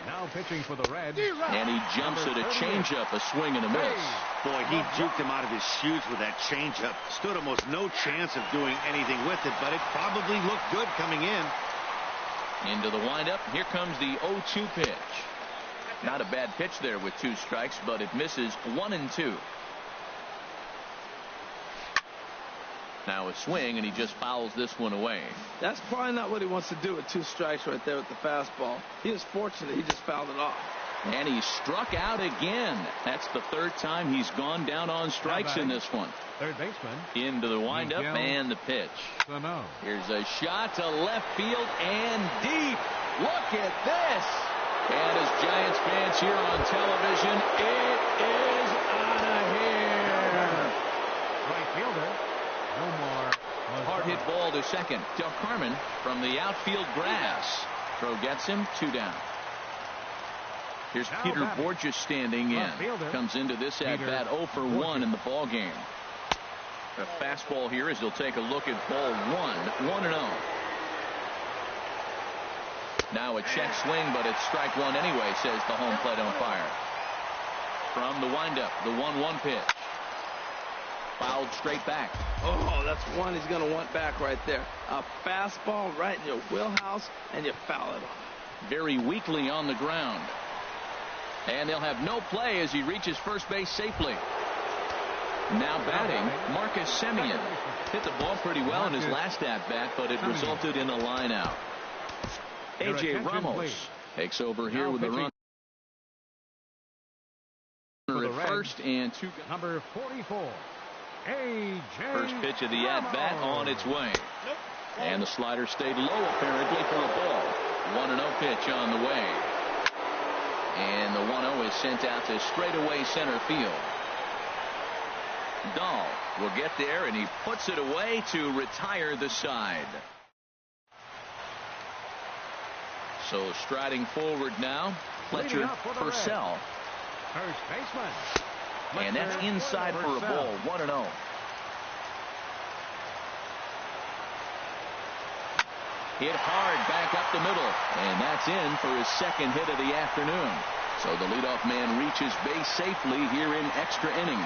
Now pitching for the Reds. And he jumps at a changeup, a swing and a miss. Boy, he juked him out of his shoes with that changeup. Stood almost no chance of doing anything with it, but it probably looked good coming in. Into the windup. Here comes the 0-2 pitch. Not a bad pitch there with 2 strikes, but it misses 1-2. Now a swing, and he just fouls this one away. That's probably not what he wants to do with 2 strikes right there with the fastball. He was fortunate he just fouled it off. And he struck out again. That's the 3rd time he's gone down on strikes in this one. Third baseman. Into the windup and the pitch. Here's a shot to left field and deep. Look at this. And as Giants fans here on television, it is out of here. Right fielder. No more. Hard hit ball to second. Del Carmen from the outfield grass. Throw gets him, 2 down. Here's Peter Borges standing in. Comes into this at bat 0-for-1 in the ball game. A fastball here as he'll take a look at ball 1. 1-0. Now a check swing, but it's strike 1 anyway, says the home plate umpire. From the windup, the 1-1 pitch. Fouled straight back. Oh, that's one he's going to want back right there. A fastball right in your wheelhouse, and you foul it off. Very weakly on the ground. And they'll have no play as he reaches first base safely. Now batting, Marcus Semien. Hit the ball pretty well in his last at-bat, but it resulted in a line out. A.J. Ramos takes over here with a run at first and 2. Number 44, First pitch of the at-bat on its way. And the slider stayed low apparently for a ball. 1-0 pitch on the way. And the 1-0 is sent out to straightaway center field. Dahl will get there, and he puts it away to retire the side. So striding forward now, Fletcher Purcell. First baseman. And that's inside for a ball. 1-0. Hit hard back up the middle, and that's in for his second hit of the afternoon. So the leadoff man reaches base safely here in extra innings.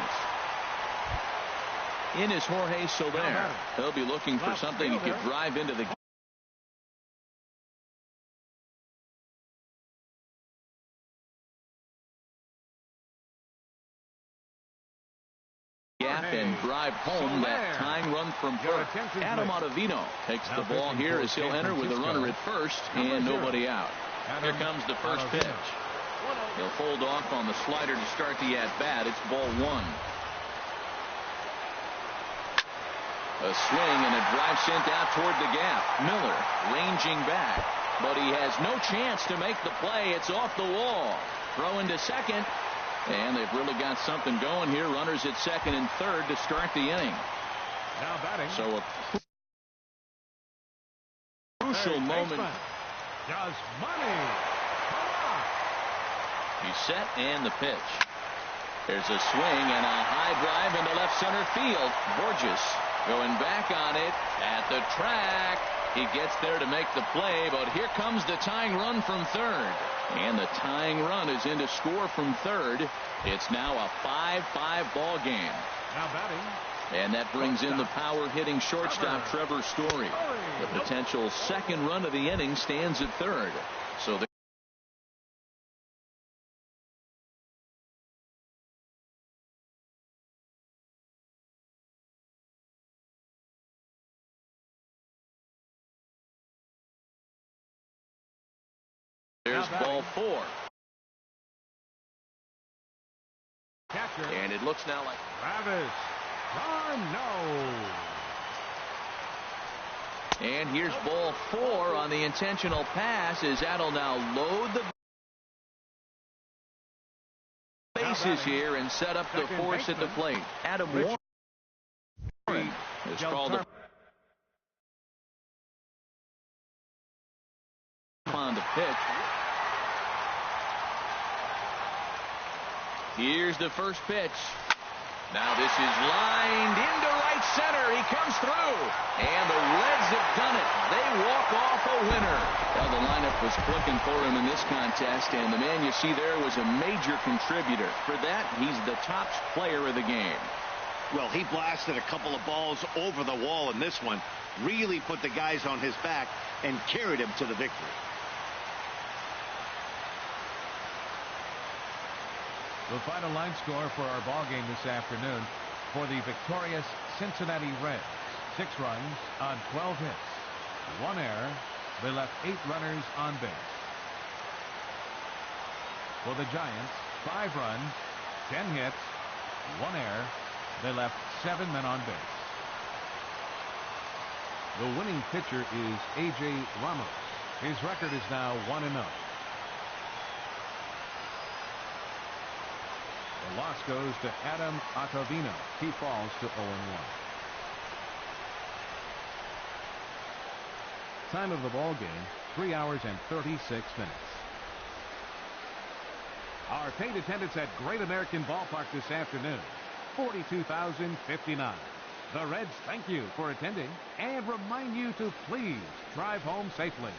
In is Jorge Soler. He'll be looking for something he could drive into the gap and drive home that tying run from first. Adam Ottavino takes the ball here as he'll enter with a runner at first and nobody out. Here comes the first pitch. He'll hold off on the slider to start the at-bat. It's ball one. A swing and a drive sent out toward the gap. Miller ranging back, but he has no chance to make the play. It's off the wall. Throw into second. And they've really got something going here. Runners at second and third to start the inning. Now batting. So a crucial moment. Does money. He's set and the pitch. There's a swing and a high drive into left center field. Borges going back on it at the track. He gets there to make the play, but here comes the tying run from third. And the tying run is in to score from third. It's now a 5-5 ball game. Now batting. And that brings in the power hitting shortstop Trevor Story. The potential second run of the inning stands at third. So the there's ball four. Catcher. And it looks now like Travis. No. And here's ball four on the intentional pass as that'll now load the bases here and set up the force at the plate. Adam Warren is called upon the pitch. Here's the first pitch. Now this is lined into right center. He comes through. And the Reds have done it. They walk off a winner. Well, the lineup was clicking for him in this contest, and the man you see there was a major contributor. For that, he's the top player of the game. Well, he blasted a couple of balls over the wall in this one. Really put the guys on his back and carried him to the victory. The final line score for our ball game this afternoon for the victorious Cincinnati Reds. 6 runs on 12 hits. 1 error. They left 8 runners on base. For the Giants, 5 runs, 10 hits, 1 error. They left 7 men on base. The winning pitcher is A.J. Ramos. His record is now 1-0. The loss goes to Adam Ottavino. He falls to 0-1. Time of the ball game, 3 hours and 36 minutes. Our paid attendance at Great American Ballpark this afternoon, 42,059. The Reds thank you for attending and remind you to please drive home safely.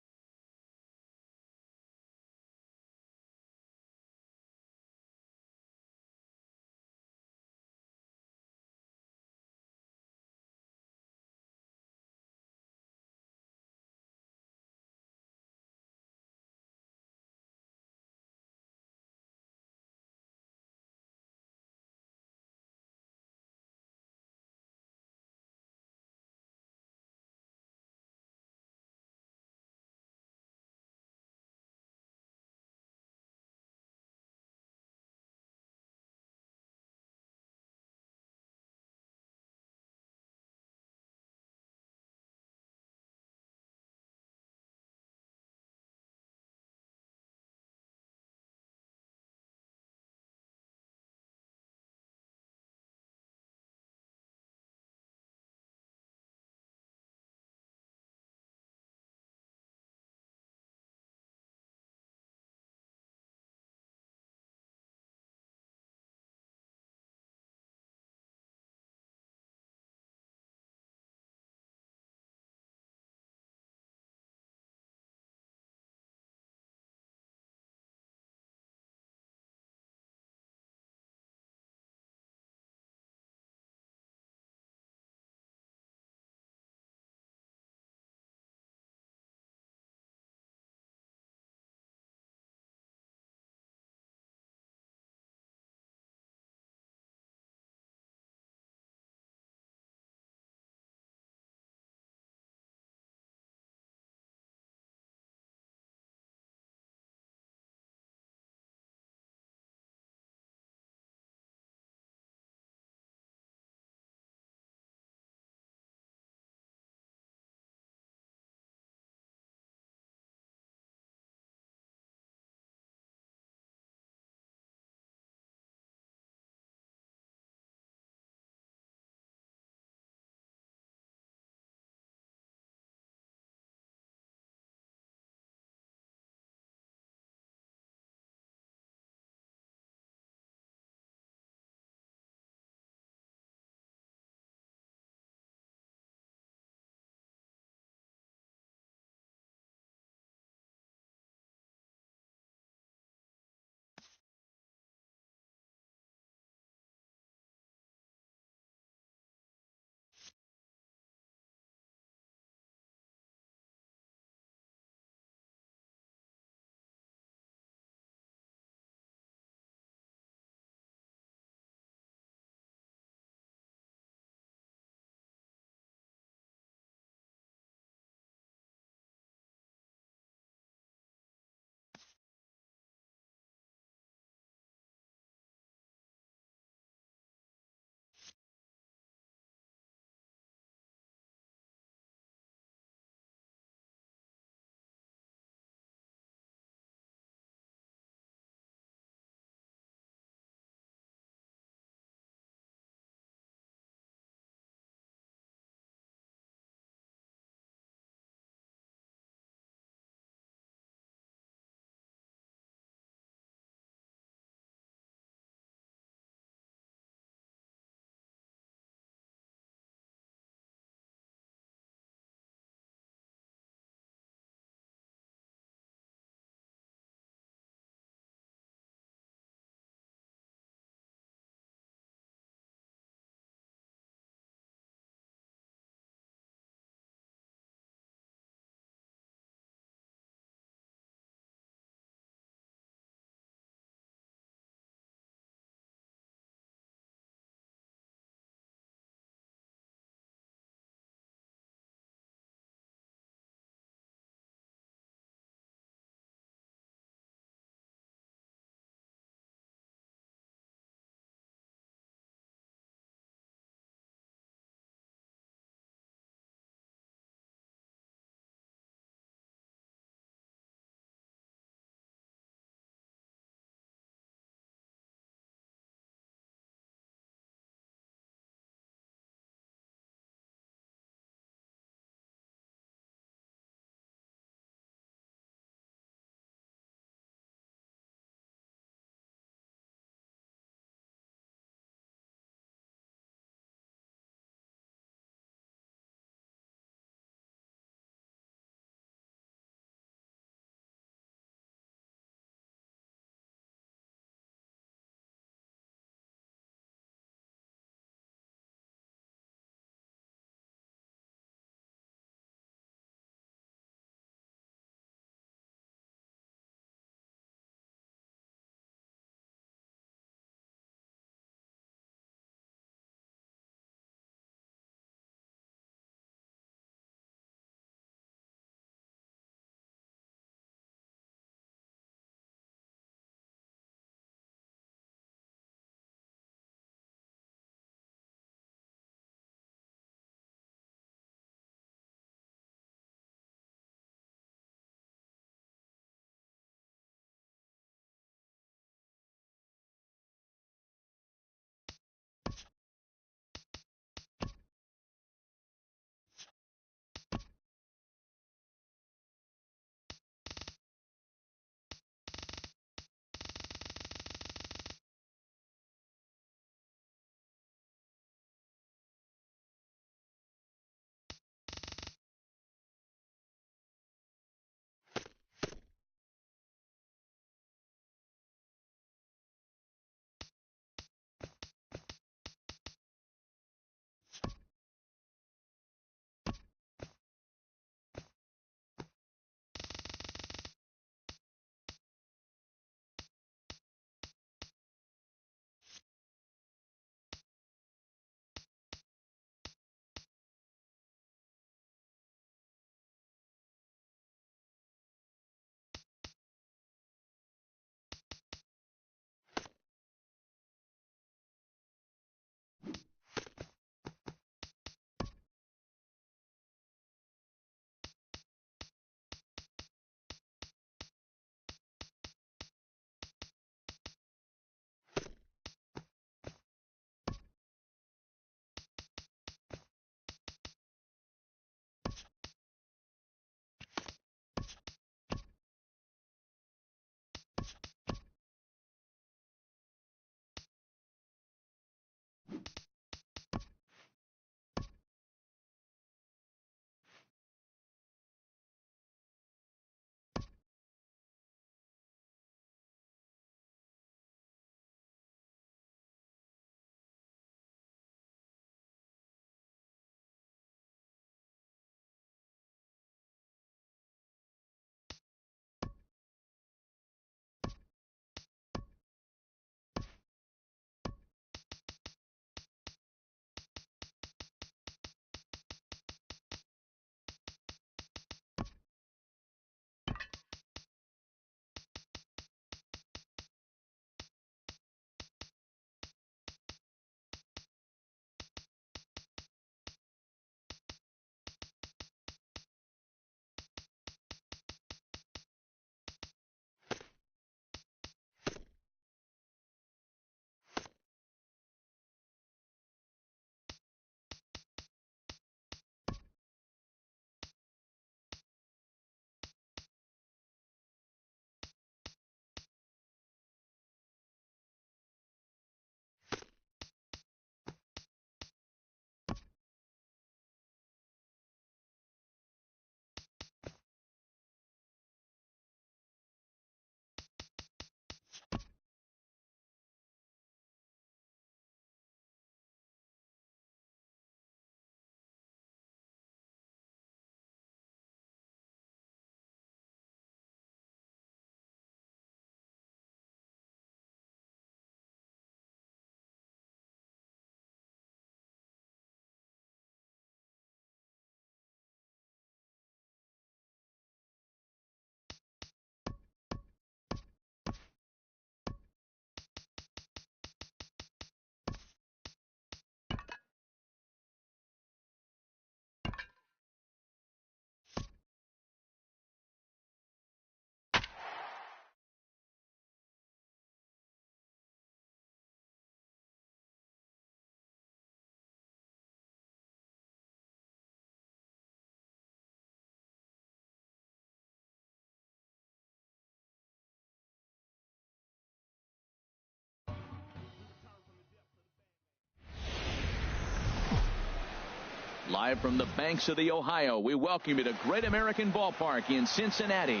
Live from the banks of the Ohio, we welcome you to Great American Ballpark in Cincinnati.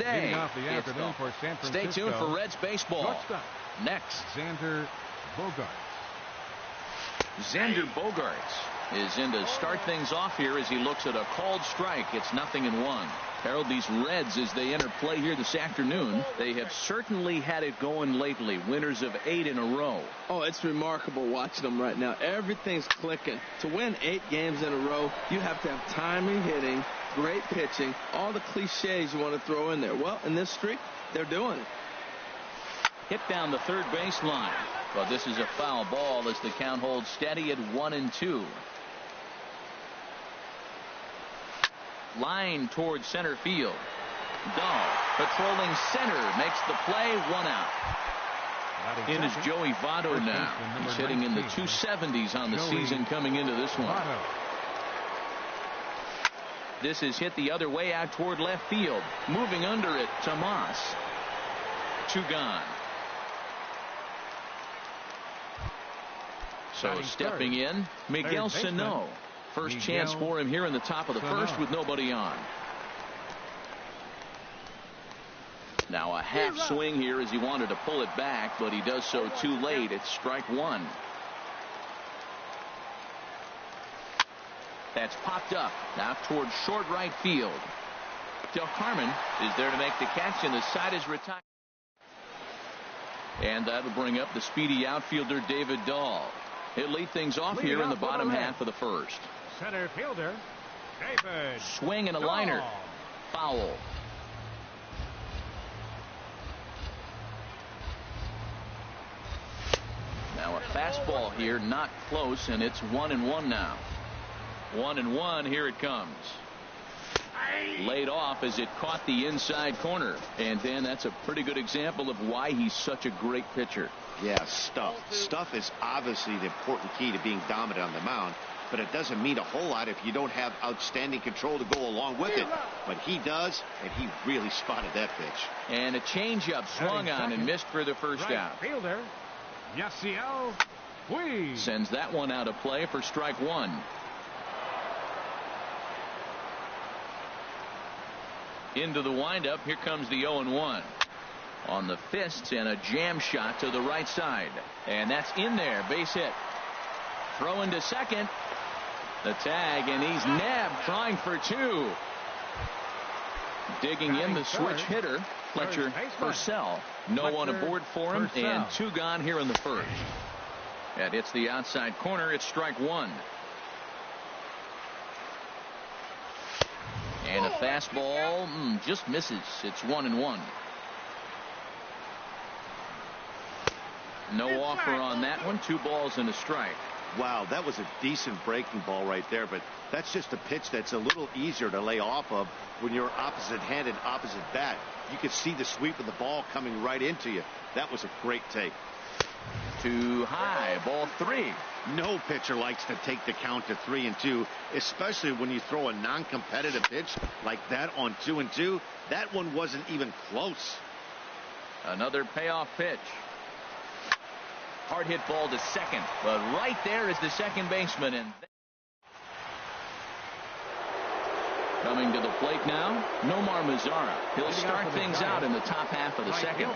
Today, off the afternoon for San Francisco. Stay tuned for Reds baseball. Next, Xander Bogaerts. Xander Bogaerts is in to start things off here as he looks at a called strike. It's 0-1. Harold, these Reds, as they enter play here this afternoon, they have certainly had it going lately. Winners of 8 in a row. Oh, it's remarkable watching them right now. Everything's clicking. To win 8 games in a row, you have to have timely hitting, great pitching, all the cliches you want to throw in there. Well, in this streak, they're doing it. Hit down the third baseline. But this is a foul ball as the count holds steady at 1-2. Line towards center field. Dahl patrolling center makes the play. 1 out. In is Joey Votto now. He's hitting in the 270s on the season coming into this one. This is hit the other way out toward left field. Moving under it, Tomas. 2 gone. So stepping in, Miguel Sano. First chance for him here in the top of the first with nobody on. Now a half swing here as he wanted to pull it back, but he does so too late. It's strike 1. That's popped up out towards short right field. Del Carmen is there to make the catch, and the side is retired. And that'll bring up the speedy outfielder David Dahl. He'll lead things off here in the bottom half of the first. Center fielder David. Swing and a liner. Foul. Now a fastball here, not close, and it's 1-1 now. 1-1, here it comes. Laid off as it caught the inside corner. And Dan, that's a pretty good example of why he's such a great pitcher. Yeah, stuff. Stuff is obviously the important key to being dominant on the mound, but it doesn't mean a whole lot if you don't have outstanding control to go along with it. But he does, and he really spotted that pitch. And a changeup swung on and missed for the first out. Fielder Yasiel Puig sends that one out of play for strike 1. Into the windup. Here comes the 0-1. On the fists and a jam shot to the right side. And that's in there. Base hit. Throw into second. The tag, and he's nabbed, trying for 2. Digging in the switch hitter, Fletcher Purcell. No one aboard for him, and 2 gone here in the first. That hits the outside corner. It's strike 1. And a fastball just misses. It's 1-1. No offer on that one. 2 balls and a strike. Wow, that was a decent breaking ball right there, but that's just a pitch that's a little easier to lay off of when you're opposite handed, opposite bat. You could see the sweep of the ball coming right into you. That was a great take. Too high. Ball 3. No pitcher likes to take the count to 3-2, especially when you throw a non-competitive pitch like that on 2-2. That one wasn't even close. Another payoff pitch. Hard hit ball to second, but right there is the second baseman. And coming to the plate now, Nomar Mazara. He'll start things out in the top half of the second.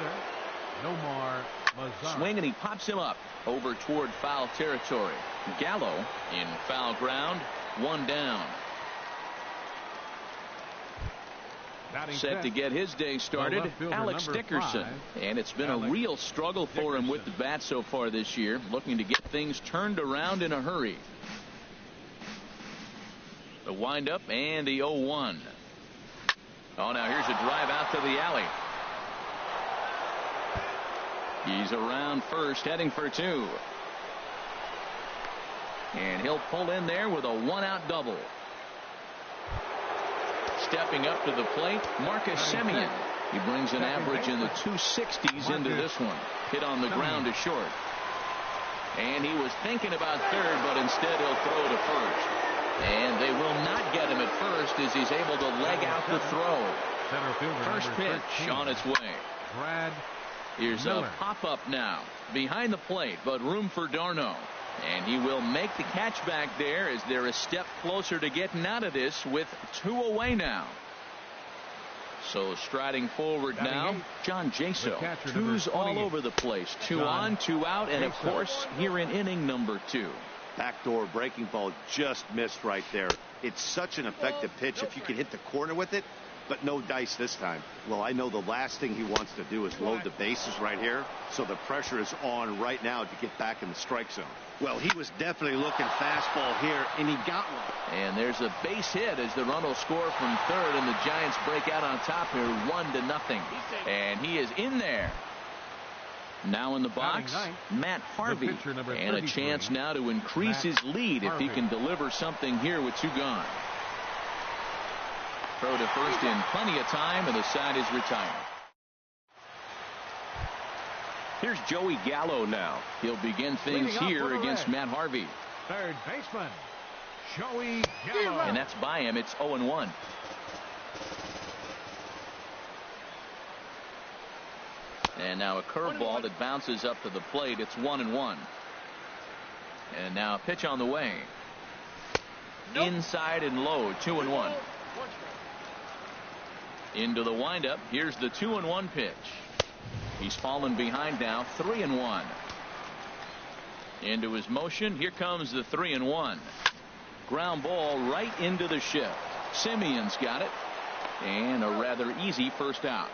Nomar Mazara. Swing, and he pops him up over toward foul territory. Gallo in foul ground. 1 down. Set to get his day started, Alex Dickerson. And it's been a real struggle for him with the bat so far this year, looking to get things turned around in a hurry. The windup and the 0-1. Oh, now here's a drive out to the alley. He's around first, heading for 2. And he'll pull in there with a 1-out double. Stepping up to the plate, Marcus Semien. He brings an average in the 260s into this one. Hit on the ground to short. And he was thinking about third, but instead he'll throw to first. And they will not get him at first as he's able to leg out the throw. First pitch on its way. Brad Here's a pop-up now behind the plate, but room for d'Arnaud. And he will make the catch back there as they're a step closer to getting out of this with 2 away now. So striding forward now, John Jaso. 2's all over the place. 2 on, 2 out, and of course here in inning number 2. Backdoor breaking ball just missed right there. It's such an effective pitch if you can hit the corner with it, but no dice this time. Well, I know the last thing he wants to do is load the bases right here, so the pressure is on right now to get back in the strike zone. Well, he was definitely looking fastball here, and he got one. And there's a base hit as the run will score from third, and the Giants break out on top here 1-0. And he is in there. Now in the box, Matt Harvey, and a chance now to increase his lead if he can deliver something here with 2 gone. Throw to first in plenty of time, and the side is retired. Here's Joey Gallo now. He'll begin things here against Matt Harvey. Third baseman, Joey Gallo. And that's by him. It's 0-1. And now a curveball that bounces up to the plate. It's 1-1. And now a pitch on the way. Inside and low, 2-1. Into the windup. Here's the 2-1 pitch. He's fallen behind now, 3-1. Into his motion. Here comes the 3-1. Ground ball right into the shift. Simeon's got it. And a rather easy first out.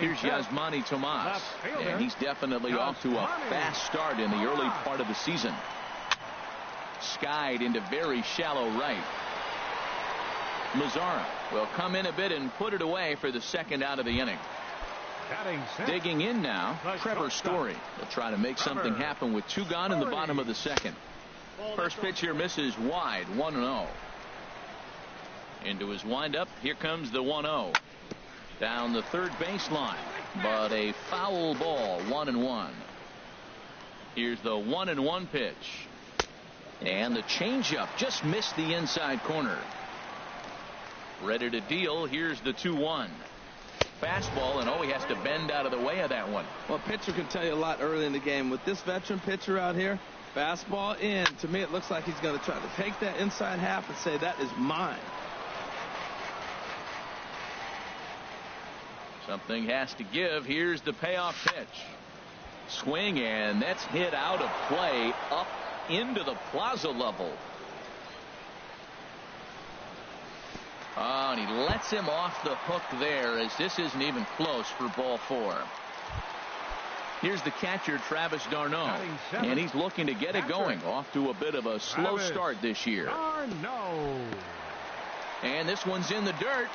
Here's Yasmani Tomas. And he's definitely off to a fast start in the early part of the season. Skied into very shallow right. Mazzara will come in a bit and put it away for the second out of the inning. Digging in now, Trevor Story will try to make something happen with 2 gone in the bottom of the second. First pitch here misses wide, 1-0. Into his windup. Here comes the 1-0. Down the third baseline, but a foul ball, 1-1. Here's the 1-1 pitch. And the changeup just missed the inside corner. Ready to deal. Here's the 2-1. Fastball, and he has to bend out of the way of that one. Well, pitcher can tell you a lot early in the game. With this veteran pitcher out here, fastball in. To me, it looks like he's going to try to take that inside half and say, that is mine. Something has to give. Here's the payoff pitch. Swing, and that's hit out of play up into the plaza level. Oh, and he lets him off the hook there as this isn't even close for ball 4. Here's the catcher, Travis d'Arnaud, and he's looking to get it going. Off to a bit of a slow start this year. And this one's in the dirt.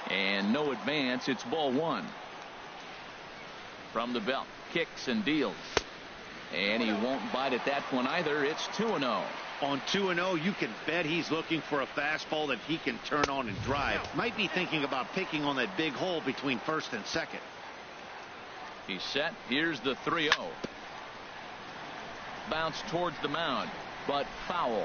And no advance. It's ball 1. From the belt, kicks and deals. And he won't bite at that one either. It's 2-0. On 2-0, you can bet he's looking for a fastball that he can turn on and drive. Might be thinking about picking on that big hole between first and second. He's set. Here's the 3-0. Bounce towards the mound, but foul.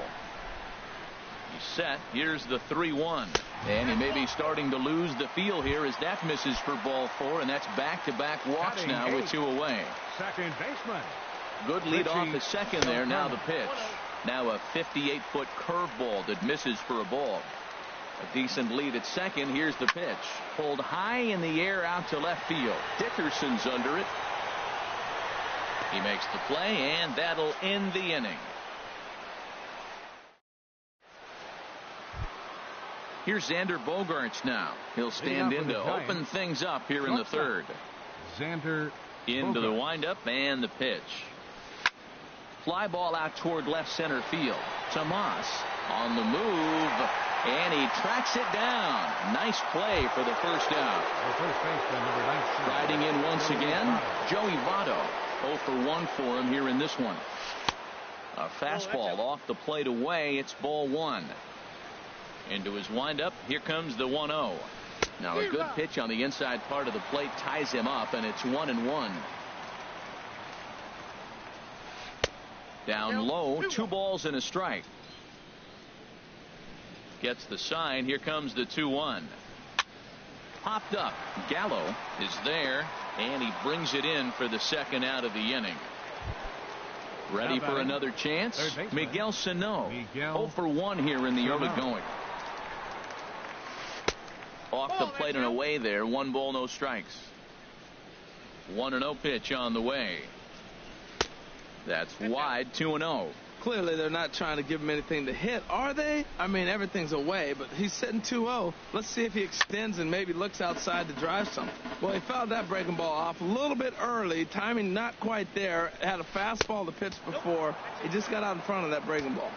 He's set. Here's the 3-1. And he may be starting to lose the feel here as that misses for ball 4, and that's back-to-back walks now with 2 away. Second baseman. Good lead off the second there. Now the pitch. Now a 58-foot curveball that misses for a ball. A decent lead at second. Here's the pitch. Pulled high in the air out to left field. Dickerson's under it. He makes the play, and that'll end the inning. Here's Xander Bogaerts now. He'll stand in to open things up here in the third. Xander into the windup and the pitch. Fly ball out toward left center field. Tomas on the move, and he tracks it down. Nice play for the first out. Riding in once again, Joey Votto. 0 for 1 for him here in this one. A fastball off the plate away. It's ball 1. Into his windup. Here comes the 1-0. Now a good pitch on the inside part of the plate ties him up, and it's 1-1. Down low, 2 balls and a strike. Gets the sign. Here comes the 2-1. popped up. Gallo is there, and he brings it in for the second out of the inning. Ready for another chance? Miguel Sano. 0 for 1 here in the early going. Off the plate and away there. 1 ball, no strikes. 1-0 pitch on the way. That's wide. 2-0. Clearly, they're not trying to give him anything to hit, are they? I mean, everything's away, but he's sitting 2-0. Let's see if he extends and maybe looks outside to drive something. Well, he fouled that breaking ball off a little bit early. Timing not quite there. Had a fastball to pitch before. He just got out in front of that breaking ball.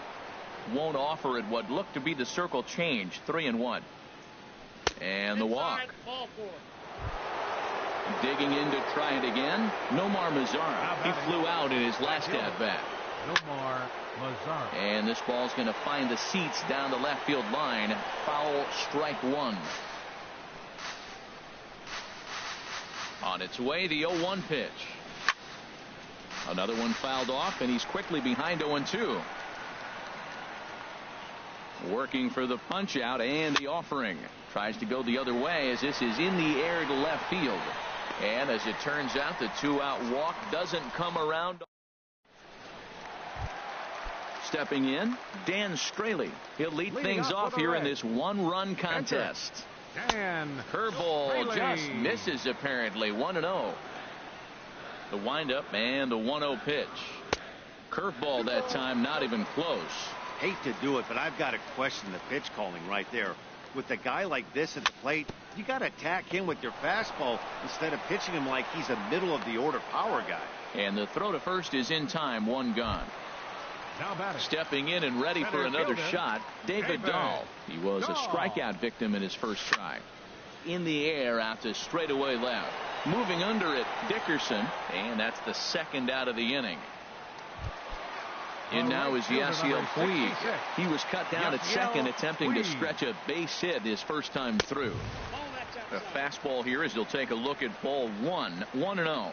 Won't offer it what looked to be the circle change. 3-1. And the walk. Digging in to try it again. Nomar Mazara. He flew out in his last at-bat. Nomar Mazara. And this ball's going to find the seats down the left field line. Foul, strike 1. On its way, the 0-1 pitch. Another one fouled off, and he's quickly behind 0-2. Working for the punch out and the offering. Tries to go the other way as this is in the air to left field. And as it turns out, the 2-out walk doesn't come around. Stepping in, Dan Straley. He'll lead things off here in this 1-run contest. Curveball just misses apparently. 1-0. The windup and the 1-0 pitch. Curveball that time, not even close. Hate to do it, but I've got to question the pitch calling right there. With a guy like this at the plate, you got to attack him with your fastball instead of pitching him like he's a middle of the order power guy. And the throw to first is in time. 1 gone. Stepping in and ready for another shot, David Dahl. He was a strikeout victim in his first try. In the air out to straightaway left. Moving under it, Dickerson, and that's the second out of the inning. In now is Yasiel Puig. He was cut down at second, attempting to stretch a base hit his first time through. A fastball here as he'll take a look at ball 1. 1-0.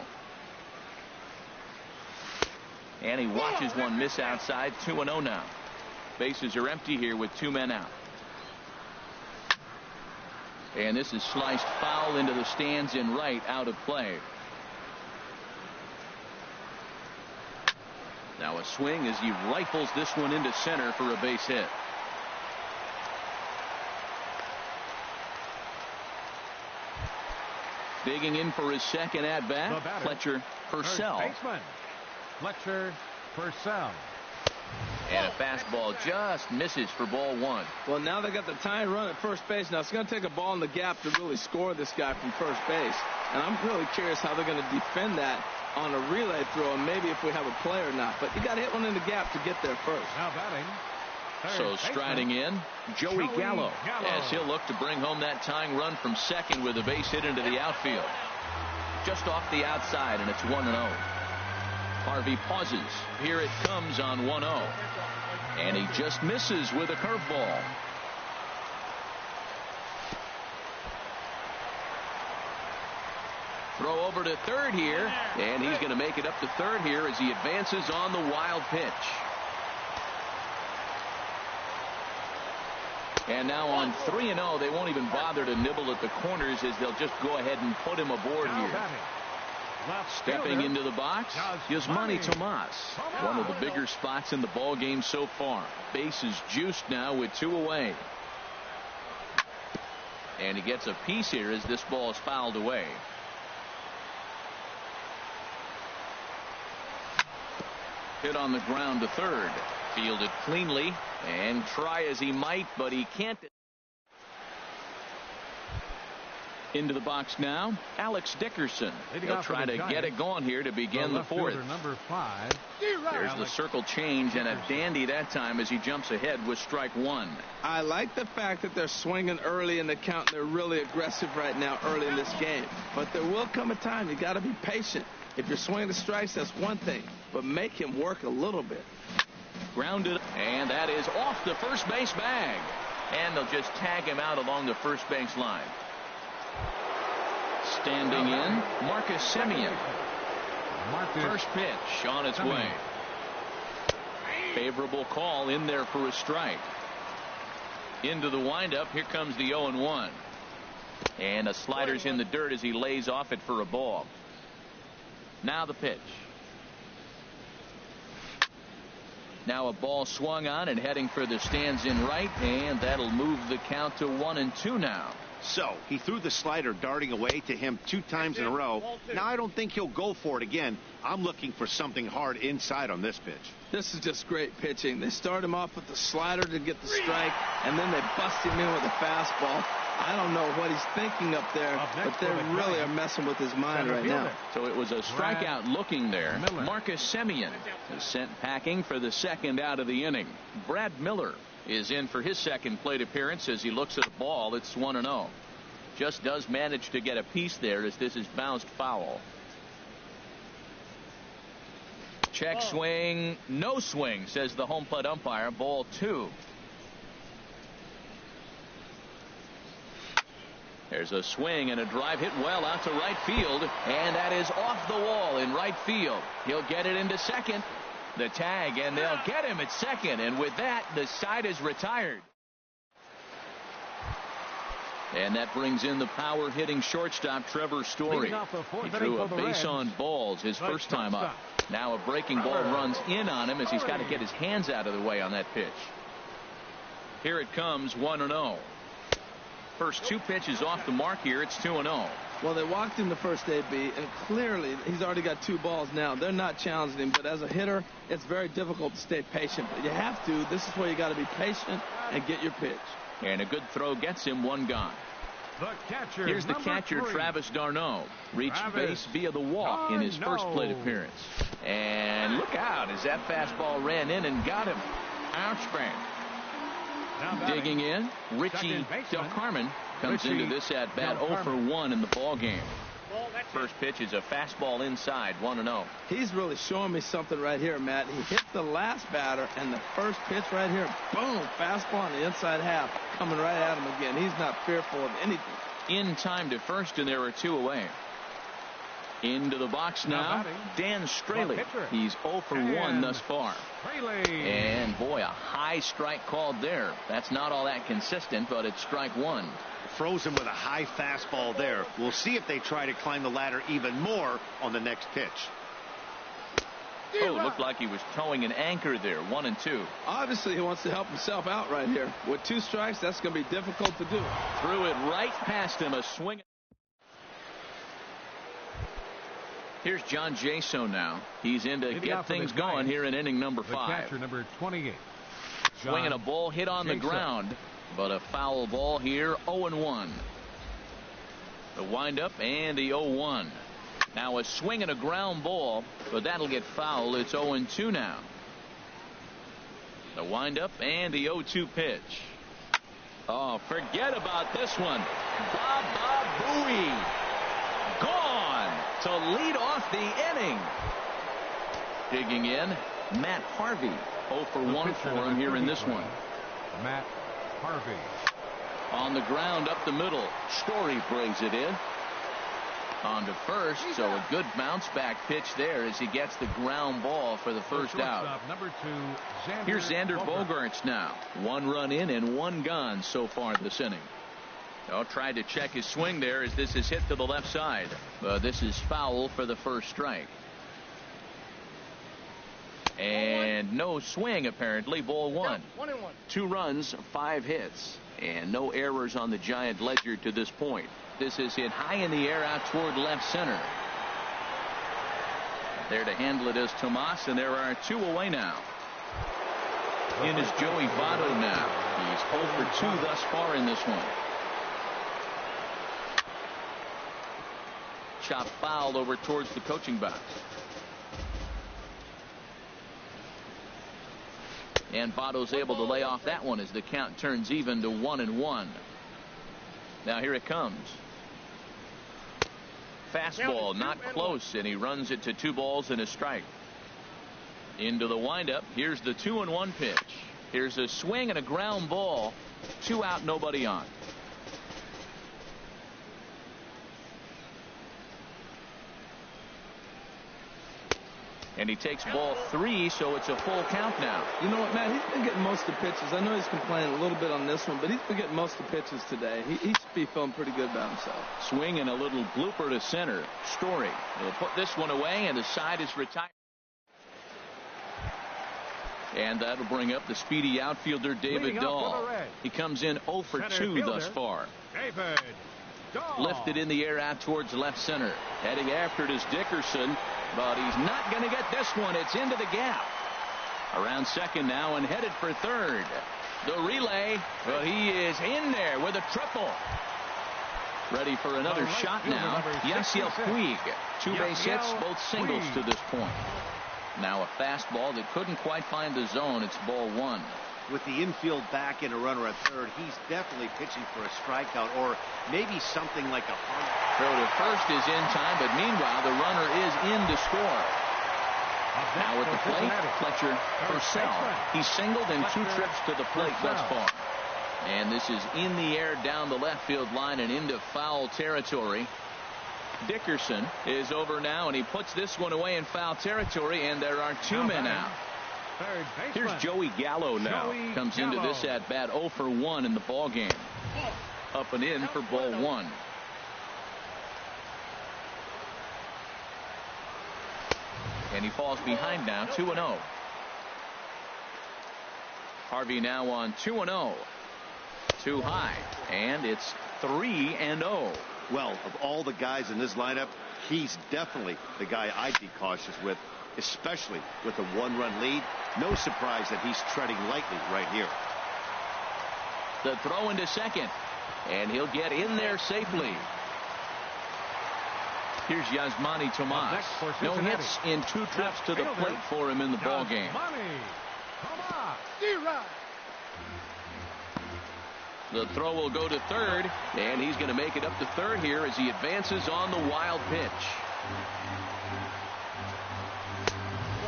And he watches one miss outside. 2-0 now. Bases are empty here with 2 men out. And this is sliced foul into the stands in right, out of play. Now a swing as he rifles this one into center for a base hit. Digging in for his second at bat, Fletcher Purcell. Fletcher Purcell. And a fastball just misses for ball 1. Well, now they got the tying run at first base. Now it's going to take a ball in the gap to really score this guy from first base. And I'm really curious how they're going to defend that on a relay throw, and maybe if we have a play or not. But you got to hit one in the gap to get there first. Now batting. So striding in, Joey Gallo, as he'll look to bring home that tying run from second with a base hit into the outfield. Just off the outside, and it's 1-0. Harvey pauses. Here it comes on 1-0. And he just misses with a curveball. Throw over to third here, and he's going to make it up to third here as he advances on the wild pitch. And now on 3-0, they won't even bother to nibble at the corners as they'll just go ahead and put him aboard here. Stepping into the box, Yasmani Tomas. One of the bigger spots in the ball game so far. Base is juiced now with 2 away. And he gets a piece here as this ball is fouled away. Hit on the ground to third. Fielded cleanly, and try as he might, but he can't. Into the box now, Alex Dickerson. He'll try to get it going here to begin the fourth. Number 5. There's the circle change, and a dandy that time as he jumps ahead with strike 1. I like the fact that they're swinging early in the count. They're really aggressive right now early in this game. But there will come a time you got to be patient. If you're swinging the strikes, that's one thing, but make him work a little bit. Grounded, and that is off the first base bag. And they'll just tag him out along the first base line. Standing in, Marcus Semien. First pitch on its way. Favorable call in there for a strike. Into the windup. Here comes the 0-1. And a slider's in the dirt as he lays off it for a ball. Now the pitch. Now a ball swung on and heading for the stands in right, and that'll move the count to 1-2 now. So he threw the slider darting away to him 2 times in a row. Now I don't think he'll go for it again. I'm looking for something hard inside on this pitch. This is just great pitching. They start him off with the slider to get the strike, and then they bust him in with a fastball. I don't know what he's thinking up there, but they really are messing with his mind right now. So it was a strikeout looking there. Marcus Semien is sent packing for the second out of the inning. Brad Miller is in for his second plate appearance as he looks at the ball. It's 1-0. Just does manage to get a piece there as this is bounced foul. Check swing, no swing, says the home plate umpire. Ball 2. There's a swing and a drive hit well out to right field, and that is off the wall in right field. He'll get it into second. The tag, and they'll get him at second, and with that, the side is retired. And that brings in the power hitting shortstop Trevor Story. He threw a base on balls his first time up. Now a breaking ball runs in on him as he's got to get his hands out of the way on that pitch. Here it comes, 1-0. First 2 pitches off the mark here. It's 2-0. Well, they walked him the first AB, and clearly he's already got 2 balls now. They're not challenging him, but as a hitter, it's very difficult to stay patient. But you have to. This is where you got to be patient and get your pitch. And a good throw gets him 1 gone. Here's the catcher, 3. Travis d'Arnaud. Reached base via the walk in his first plate appearance. And look out as that fastball ran in and got him. Ouchbang. Digging in, Richie Del Carmen comes into this at bat 0 for 1 in the ball game. First pitch is a fastball inside, 1-0. He's really showing me something right here, Matt. He hit the last batter, and the first pitch right here, boom, fastball on the inside half, coming right at him again. He's not fearful of anything. In time to first, and there are 2 away. Into the box now, Dan Straley. He's 0 for 1 thus far. And boy, a high strike called there. That's not all that consistent, but it's strike 1. Froze him with a high fastball there. We'll see if they try to climb the ladder even more on the next pitch. Oh, looked like he was towing an anchor there, 1-2. Obviously, he wants to help himself out right here. With 2 strikes, that's going to be difficult to do. Threw it right past him, a swing. Here's John Jaso now. He's in to get things going here in inning number 5. Catcher number 28. Swinging a ball hit on the ground, but a foul ball here, 0-1. The windup and the 0-1. Now a swing and a ground ball, but that'll get foul. It's 0-2 now. The windup and the 0-2 pitch. Oh, forget about this one. Baba Booey. Gone to lead off the inning. Digging in, Matt Harvey. 0 for 1 for him here in this one. Matt Harvey. On the ground up the middle. Story brings it in. On to first, so a good bounce back pitch there as he gets the ground ball for the first out. Number 2, Here's Xander Bogaerts now. 1 run in and 1 gone so far this inning. Oh, tried to check his swing there as this is hit to the left side. This is foul for the first strike. And no swing apparently. Ball 1. 2 runs, 5 hits, and no errors on the Giant ledger to this point. This is hit high in the air out toward left center. There to handle it is Tomas, and there are 2 away now. In is Joey Votto now. He's 0 for 2 thus far in this one. Chop fouled over towards the coaching box. And Votto's able to lay off that one as the count turns even to 1-1. Now here it comes. Fastball not close, and he runs it to 2 balls and a strike. Into the windup. Here's the 2-1 pitch. Here's a swing and a ground ball. 2 out, nobody on. And he takes ball 3, so it's a full count now. You know what, Matt? He's been getting most of the pitches. I know he's complaining a little bit on this one, but he's been getting most of the pitches today. He should be feeling pretty good about himself. Swing and a little blooper to center. Story. He'll put this one away, and the side is retired. And that'll bring up the speedy outfielder David Dahl. He comes in 0 for 2 thus far. David Dahl. Lifted in the air out towards left center. Heading after it is Dickerson, but he's not going to get this one. It's into the gap. Around second now and headed for third. The relay, well, he is in there with a triple. Ready for another shot now. Yasiel Puig. 2 base hits, both singles to this point. Now a fastball that couldn't quite find the zone. It's ball 1. With the infield back and a runner at third, he's definitely pitching for a strikeout or maybe something like a home. Throw to first is in time, but meanwhile the runner is in to score. Now at the plate, Fletcher Purcell. He's singled in 2 trips to the plate thus far. And this is in the air down the left field line and into foul territory. Dickerson is over now, and he puts this one away in foul territory, and there are 2 men out. Here's Joey Gallo now. Comes into this at bat 0 for 1 in the ball game. Up and in for ball 1. And he falls behind now, 2-0. Harvey now on 2-0. Too high, and it's 3-0. Well, of all the guys in this lineup, he's definitely the guy I'd be cautious with, especially with a 1-run lead. No surprise that he's treading lightly right here. The throw into second, and he'll get in there safely. Here's Yasmani Tomas. No hits in 2 trips to the plate for him in the ball game. The throw will go to third, and he's going to make it up to third here as he advances on the wild pitch.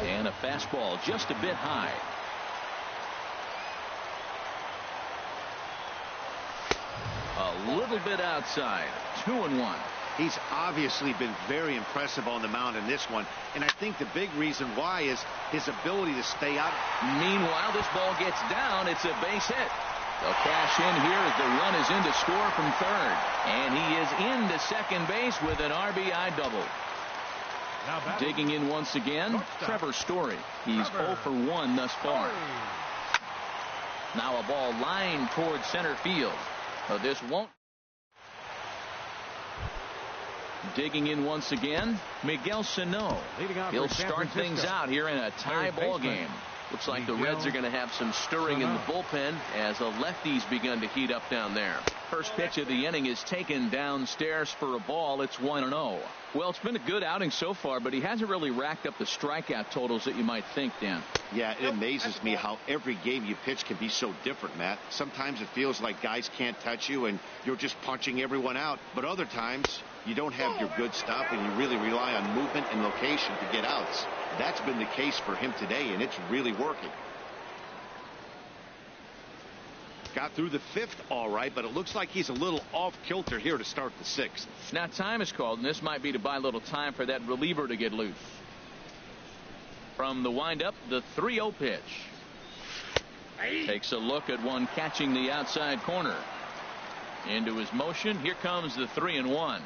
And a fastball just a bit high. A little bit outside. 2-1. He's obviously been very impressive on the mound in this one, and I think the big reason why is his ability to stay out. Meanwhile, this ball gets down. It's a base hit. They'll cash in here as the run is in to score from third. And he is into second base with an RBI double. Digging in once again, Trevor Story. He's 0 for 1 thus far. Now a ball lined towards center field. This won't. Digging in once again, Miguel Sano. He'll start things out here in a tie ball game. Looks like the Reds are going to have some stirring in the bullpen as the lefties begun to heat up down there. First pitch of the inning is taken downstairs for a ball. It's 1-0. Well, it's been a good outing so far, but he hasn't really racked up the strikeout totals that you might think, Dan. Yeah, it amazes me how every game you pitch can be so different, Matt. Sometimes it feels like guys can't touch you and you're just punching everyone out. But other times you don't have your good stuff and you really rely on movement and location to get outs. That's been the case for him today, and it's really working. Got through the 5th all right, but it looks like he's a little off kilter here to start the 6th. Now time is called, and this might be to buy a little time for that reliever to get loose. From the windup, the 3-0 pitch. Takes a look at one catching the outside corner. Into his motion. Here comes the 3-1.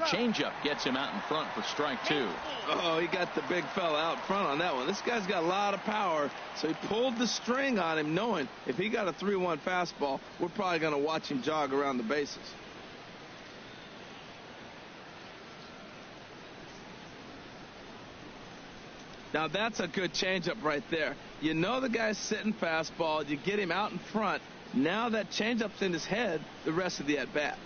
Changeup gets him out in front for strike 2. Oh, he got the big fella out front on that one. This guy's got a lot of power, so he pulled the string on him, knowing if he got a 3-1 fastball, we're probably going to watch him jog around the bases. Now that's a good changeup right there. You know the guy's sitting fastball. You get him out in front. Now that changeup's in his head the rest of the at-bat.